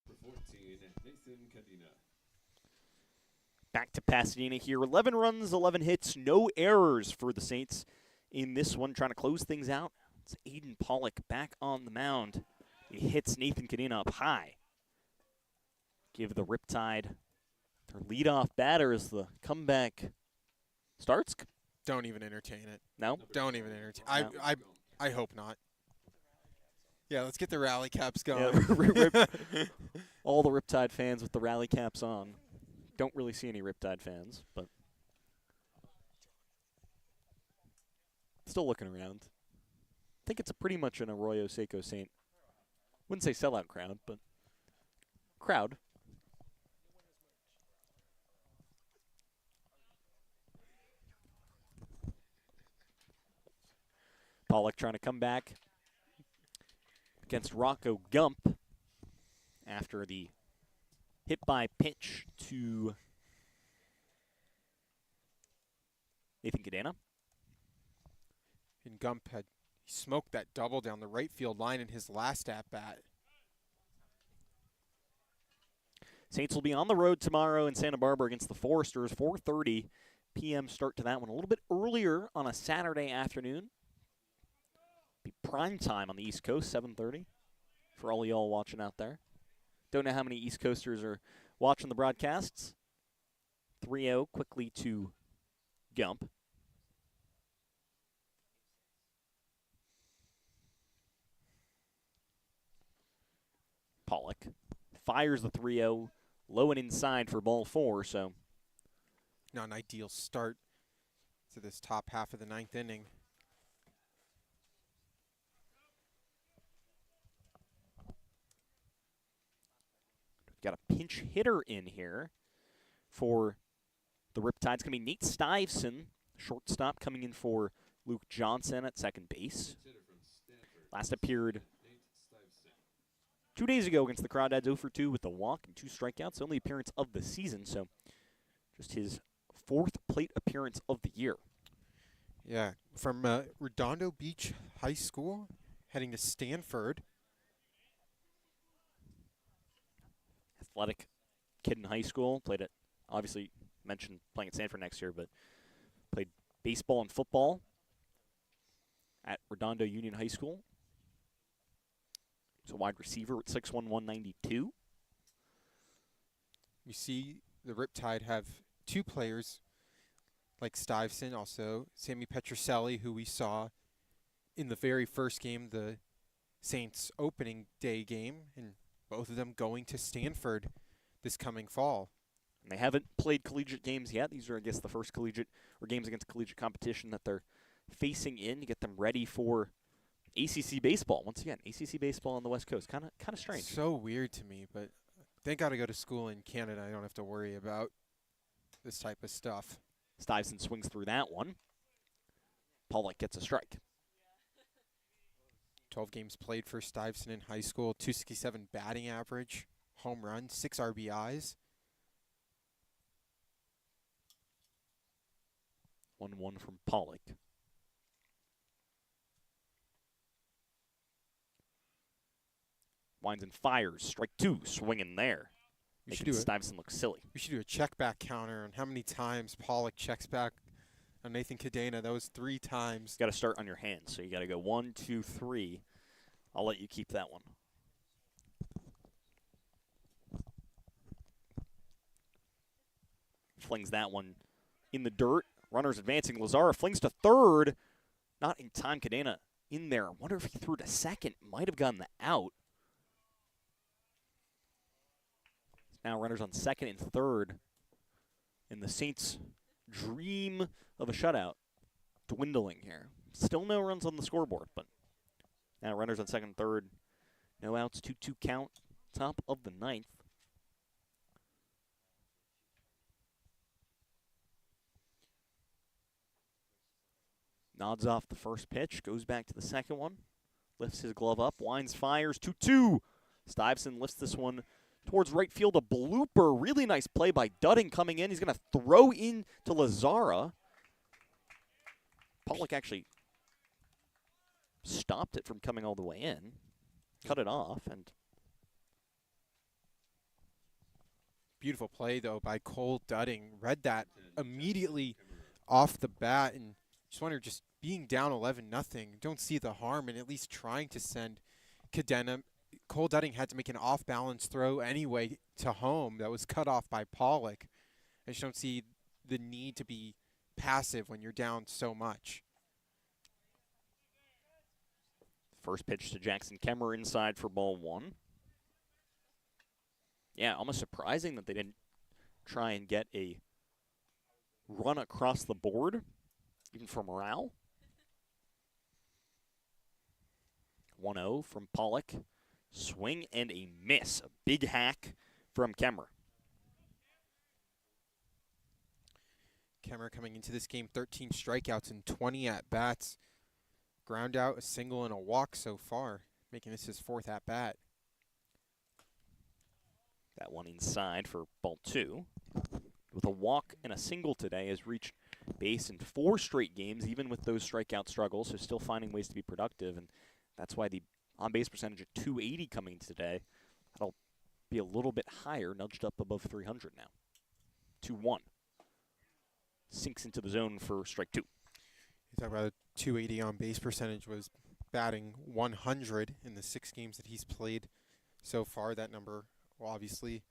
For 14, Nathan Cadena. Back to Pasadena here. 11 runs, 11 hits, no errors for the Saints in this one. Trying to close things out. It's Aiden Pollock back on the mound. He hits Nathan Cadena up high. Give the Riptide their leadoff batter as the comeback starts. Don't even entertain it. No? Don't even entertain. I hope not. Yeah, let's get the rally caps going. Yeah, all the Riptide fans with the rally caps on. Don't really see any Riptide fans, but still looking around. I think it's pretty much an Aroyo Seco Saint. Wouldn't say sellout crowd, but crowd. Pollock trying to come back against Rocco Gump after the hit by pitch to Nathan Cadena. And Gump he smoked that double down the right field line in his last at-bat. Saints will be on the road tomorrow in Santa Barbara against the Foresters. 4:30 p.m. start to that one. A little bit earlier on a Saturday afternoon. Be prime time on the East Coast, 7:30 for all y'all watching out there. Don't know how many East Coasters are watching the broadcasts. 3-0 quickly to Gump. Pollock fires the 3-0 low and inside for ball 4, so Not an ideal start to this top half of the 9th inning. got a pinch hitter in here for the Riptide. It's going to be Nate Stuyvesant, shortstop, coming in for Luke Johnson at second base. Last appeared 2 days ago against the Crawdads, 0 for 2 with a walk and 2 strikeouts. Only appearance of the season, so just his 4th plate appearance of the year. Yeah, from Redondo Beach High School, heading to Stanford. Athletic kid in high school, played at, obviously mentioned playing at Stanford next year, but played baseball and football at Redondo Union High School. He's a wide receiver at 6'1", 192. You see the Riptide have 2 players like Stuyvesant, also Sammy Petroselli, who we saw in the very first game, the Saints opening day game, and both of them going to Stanford this coming fall. And they haven't played collegiate games yet. These are, I guess, the first collegiate or games against collegiate competition that they're facing in to get them ready for ACC baseball. Once again, ACC baseball on the West Coast. Kind of strange. So weird to me, but thank God I go to school in Canada. I don't have to worry about this type of stuff. Stuyvesant swings through that one. Pollock gets a strike. 12 games played for Stuyvesant in high school, 267 batting average, home run, 6 RBIs. 1-1 from Pollock. Winds and fires. Strike 2. Swinging there. Making Stuyvesant look silly. We should do a check back counter on how many times Pollock checks back on Nathan Cadena. That was 3 times. Got to start on your hands. So you got to go 1, 2, 3. I'll let you keep that one. Flings that one in the dirt. Runners advancing. Lazara flings to third. Not in time. Cadena in there. I wonder if he threw to second. Might have gotten the out. Now runners on second and third. And the Saints' dream of a shutout dwindling here. Still no runs on the scoreboard, but now runners on second and third. No outs, 2-2 count. Top of the 9th. Nods off the first pitch, goes back to the second one. Lifts his glove up, winds, fires, 2-2. Stuyvesant lifts this one towards right field, a blooper. Really nice play by Dudding coming in. He's going to throw in to Lazara. Pollock actually stopped it from coming all the way in. Cut it off. And beautiful play, though, by Cole Dudding. Read that immediately off the bat. And just wonder, just being down 11-0, don't see the harm in at least trying to send Cadena. Cole Dudding had to make an off-balance throw anyway to home that was cut off by Pollock. I just don't see the need to be passive when you're down so much. First pitch to Jackson Kemmer inside for ball 1. Yeah, almost surprising that they didn't try and get a run across the board, even for morale. 1-0 from Pollock. Swing and a miss. A big hack from Kemmer. Kemmer coming into this game, 13 strikeouts and 20 at-bats. Ground out, a single, and a walk so far, making this his 4th at-bat. That one inside for ball 2. With a walk and a single today, has reached base in 4 straight games, even with those strikeout struggles, so still finding ways to be productive, and that's why the on-base percentage at 280 coming today. That'll be a little bit higher, nudged up above 300 now. 2-1. Sinks into the zone for strike 2. You talk about a 280 on-base percentage, was batting 100 in the 6 games that he's played so far. That number will obviously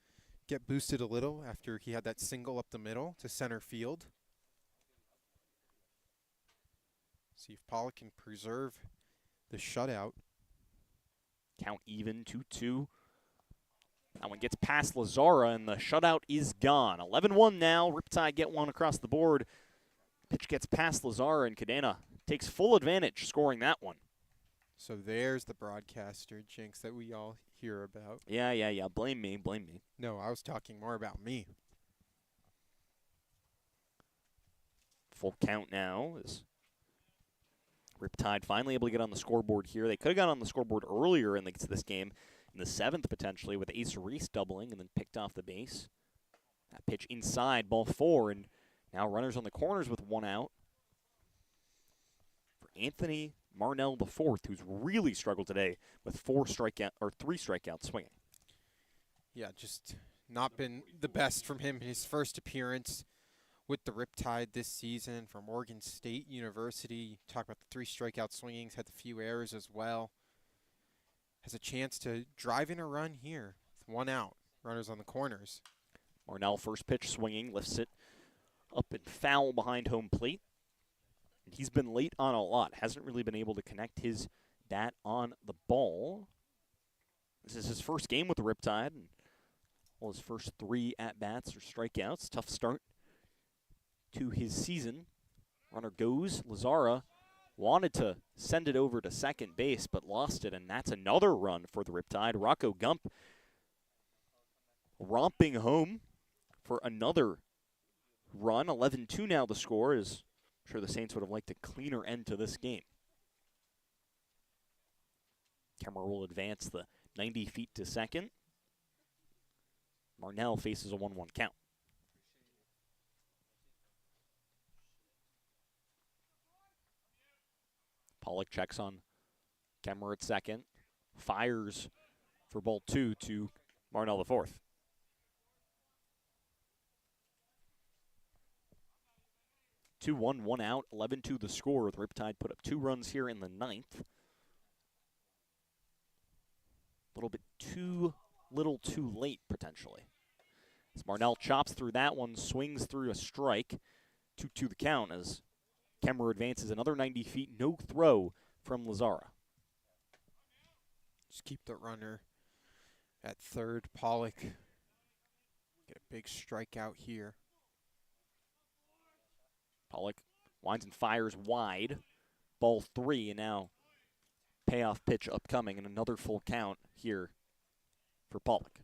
get boosted a little after he had that single up the middle to center field. See if Pollock can preserve the shutout. Count even, 2-2. That one gets past Lazara, and the shutout is gone. 11-1 now. Riptide get one across the board. Pitch gets past Lazara, and Cadena takes full advantage, scoring that one. So there's the broadcaster jinx that we all hear about. Yeah. Blame me. No, I was talking more about me. Full count now is Riptide finally able to get on the scoreboard here. They could have got on the scoreboard earlier in this game, in the 7th potentially, with Ace Reese doubling and then picked off the base. That pitch inside, ball 4, and now runners on the corners with 1 out. For Anthony Marnell IV, who's really struggled today with 3 strikeouts swinging. Yeah, just not been the best from him. His first appearance with the Riptide this season from Oregon State University. Talk about the 3 strikeout swingings, had a few errors as well. Has a chance to drive in a run here with 1 out. Runners on the corners. Marnell first pitch swinging, lifts it up and foul behind home plate. And he's been late on a lot. Hasn't really been able to connect his bat on the ball. This is his first game with the Riptide, and all his first 3 at-bats or strikeouts. Tough start to his season. Runner goes. Lazara wanted to send it over to second base, but lost it, and that's another run for the Riptide. Rocco Gump romping home for another run. 11-2 now the score. Is I'm sure the Saints would have liked a cleaner end to this game. Kemmerer will advance the 90 feet to second. Marnell faces a 1-1 count. Pollock checks on Kemmerer at second. Fires for ball 2 to Marnell the fourth. Two, one out, 11-2 the score. The Riptide put up 2 runs here in the 9th. A little bit too little too late, potentially. As Marnell chops through that one, swings through a strike. 2-2 the count as Kemmerer advances another 90 feet. No throw from Lazara. Just keep the runner at third. Pollock get a big strikeout here. Pollock winds and fires wide. Ball 3, and now payoff pitch upcoming, and another full count here for Pollock.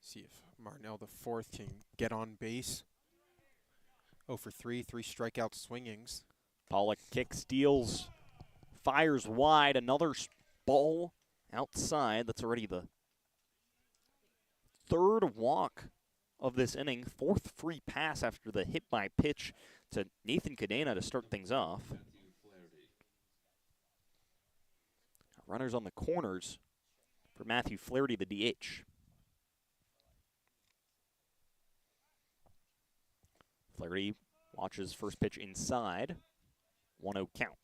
See if Marnell the fourth can get on base. 0 for 3, 3 strikeout swingings. Pollock kicks, steals, fires wide. Another ball outside. That's already the third walk of this inning. 4th free pass after the hit by pitch to Nathan Cadena to start things off. Runners on the corners for Matthew Flaherty, the DH. Flaherty watches first pitch inside. 1-0 count.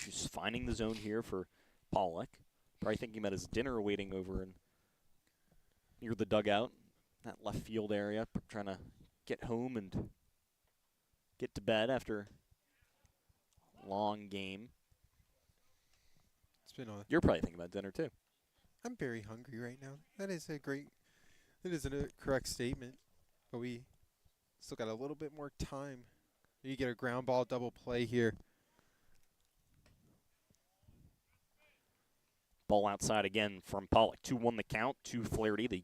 Just finding the zone here for Pollock. Probably thinking about his dinner waiting over near the dugout, that left field area, trying to get home and get to bed after a long game. It's been You're probably thinking about dinner too. I'm very hungry right now. That is a correct statement, but we still got a little bit more time. You get a ground ball double play here. Ball outside again from Pollock. 2-1 the count to Flaherty, the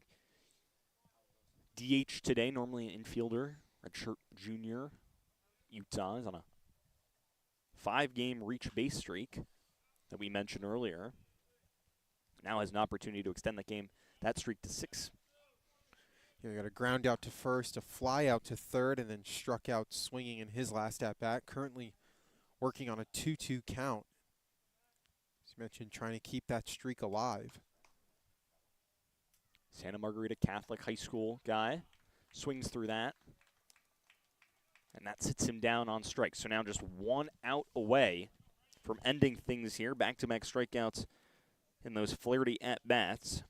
DH today, normally an infielder, redshirt junior. Utah is on a 5-game reach base streak that we mentioned earlier. Now has an opportunity to extend that streak to 6. You got a ground out to first, a fly out to third, and then struck out swinging in his last at-bat. Currently working on a 2-2 count. As you mentioned, trying to keep that streak alive. Santa Margarita Catholic High School guy swings through that. And that sits him down on strike. So now just 1 out away from ending things here. Back-to-back strikeouts in those Flaherty at-bats.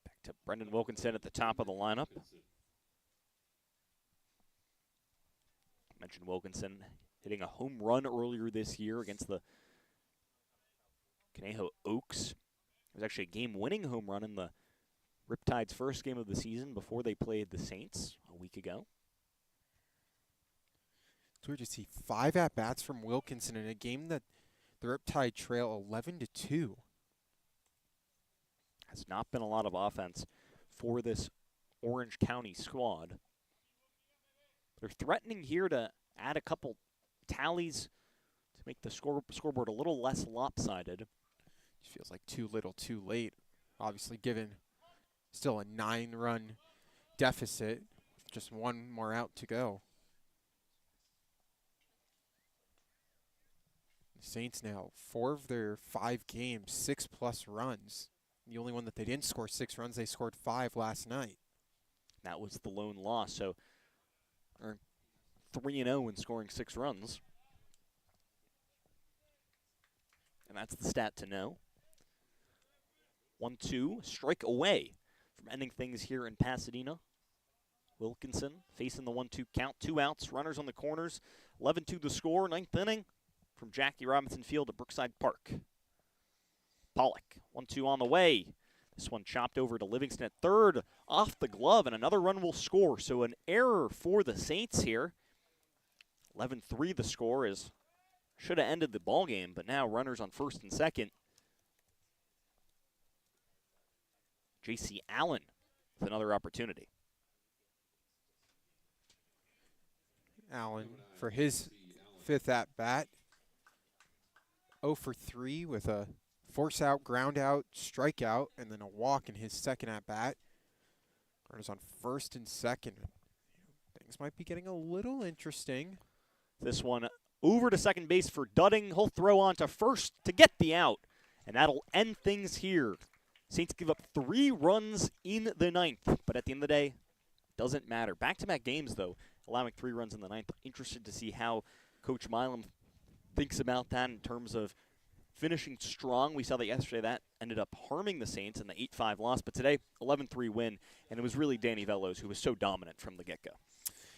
Back to Brendan Wilkinson at the top of the lineup. Mentioned Wilkinson hitting a home run earlier this year against the Conejo Oaks. It was actually a game-winning home run in the Riptide's first game of the season before they played the Saints a week ago. So we just see 5 at-bats from Wilkinson in a game that the Riptide trail 11-2. Has not been a lot of offense for this Orange County squad. They're threatening here to add a couple tallies to make the scoreboard a little less lopsided. Just feels like too little too late. Obviously given still a 9-run deficit. Just 1 more out to go. The Saints now, 4 of their 5 games, 6+ runs. The only one that they didn't score 6 runs, they scored 5 last night. That was the lone loss. So they're 3-0 in scoring 6 runs. And that's the stat to know. 1-2, strike away from ending things here in Pasadena. Wilkinson facing the 1-2 count, 2 outs, runners on the corners. 11-2 the score, 9th inning from Jackie Robinson Field at Brookside Park. Pollock, 1-2 on the way. This one chopped over to Livingston at third, off the glove, and another run will score. So an error for the Saints here. 11-3 the score is should have ended the ball game, but now runners on first and second. J.C. Allen with another opportunity. Allen for his fifth at bat. 0 for 3 with a force out, ground out, strikeout, and then a walk in his second at bat. Runners on first and second. Things might be getting a little interesting. This one over to second base for Dudding. He'll throw on to first to get the out, and that'll end things here. Saints give up 3 runs in the 9th, but at the end of the day, doesn't matter. Back-to-back games, though, allowing 3 runs in the 9th. Interested to see how Coach Milam thinks about that in terms of finishing strong. We saw that yesterday. That ended up harming the Saints in the 8-5 loss, but today, 11-3 win, and it was really Danny Velos who was so dominant from the get-go.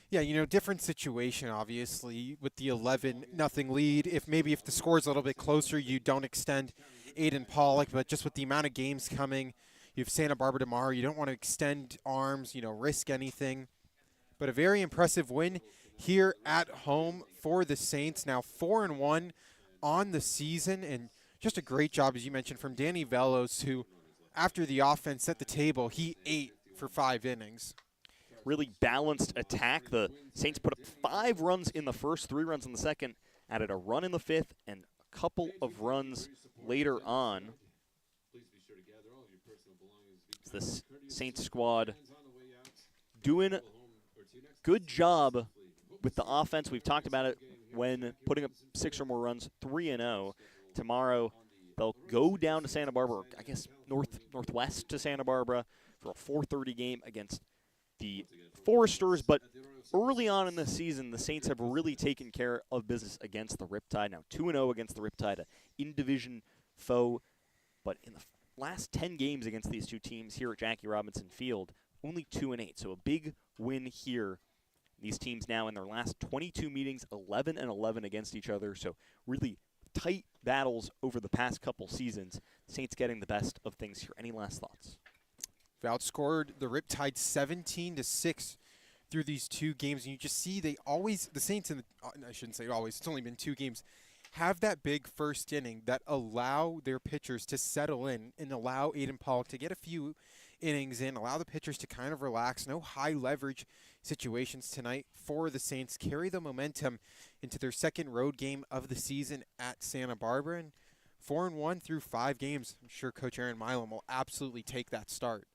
Yeah, you know, different situation, obviously, with the 11-0 lead. If the score's a little bit closer, you don't extend Aiden Pollock, but just with the amount of games coming, you have Santa Barbara tomorrow. You don't want to extend arms, risk anything. But a very impressive win here at home for the Saints. Now 4-1 on the season, and just a great job, as you mentioned, from Danny Velos, who, after the offense set the table, he ate for 5 innings. Really balanced attack. The Saints put up 5 runs in the first, 3 runs in the second, added a run in the 5th, and a couple of runs later on. The Saints squad doing good job with the offense. We've talked about it when putting up 6 or more runs, 3-0. Tomorrow they'll go down to Santa Barbara, I guess northwest to Santa Barbara for a 4:30 game against the Foresters. But early on in the season, the Saints have really taken care of business against the Riptide. Now 2-0 against the Riptide, an in-division foe. But in the last 10 games against these two teams here at Jackie Robinson Field, only 2-8. So a big win here. These teams now in their last 22 meetings, 11-11 against each other. So really tight battles over the past couple seasons. Saints getting the best of things here. Any last thoughts? They've outscored the Riptide 17-6 through these 2 games. And you just see the Saints, I shouldn't say always, it's only been 2 games, have that big first inning that allow their pitchers to settle in and allow Aiden Pollock to get a few innings in, allow the pitchers to kind of relax. No high leverage situations tonight for the Saints. Carry the momentum into their second road game of the season at Santa Barbara. And 4-1 through 5 games. I'm sure Coach Aaron Milam will absolutely take that start.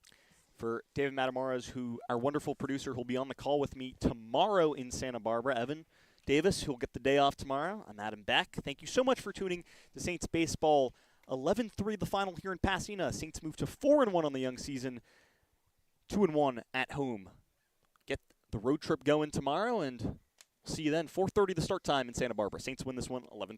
For David Matamoros, our wonderful producer, who'll be on the call with me tomorrow in Santa Barbara, Evan Davis, who'll get the day off tomorrow. I'm Adam Beck. Thank you so much for tuning to Saints Baseball. 11-3 the final here in Pasadena. Saints move to 4-1 on the young season, 2-1 at home. Get the road trip going tomorrow, and see you then. 4:30 the start time in Santa Barbara. Saints win this one 11-3.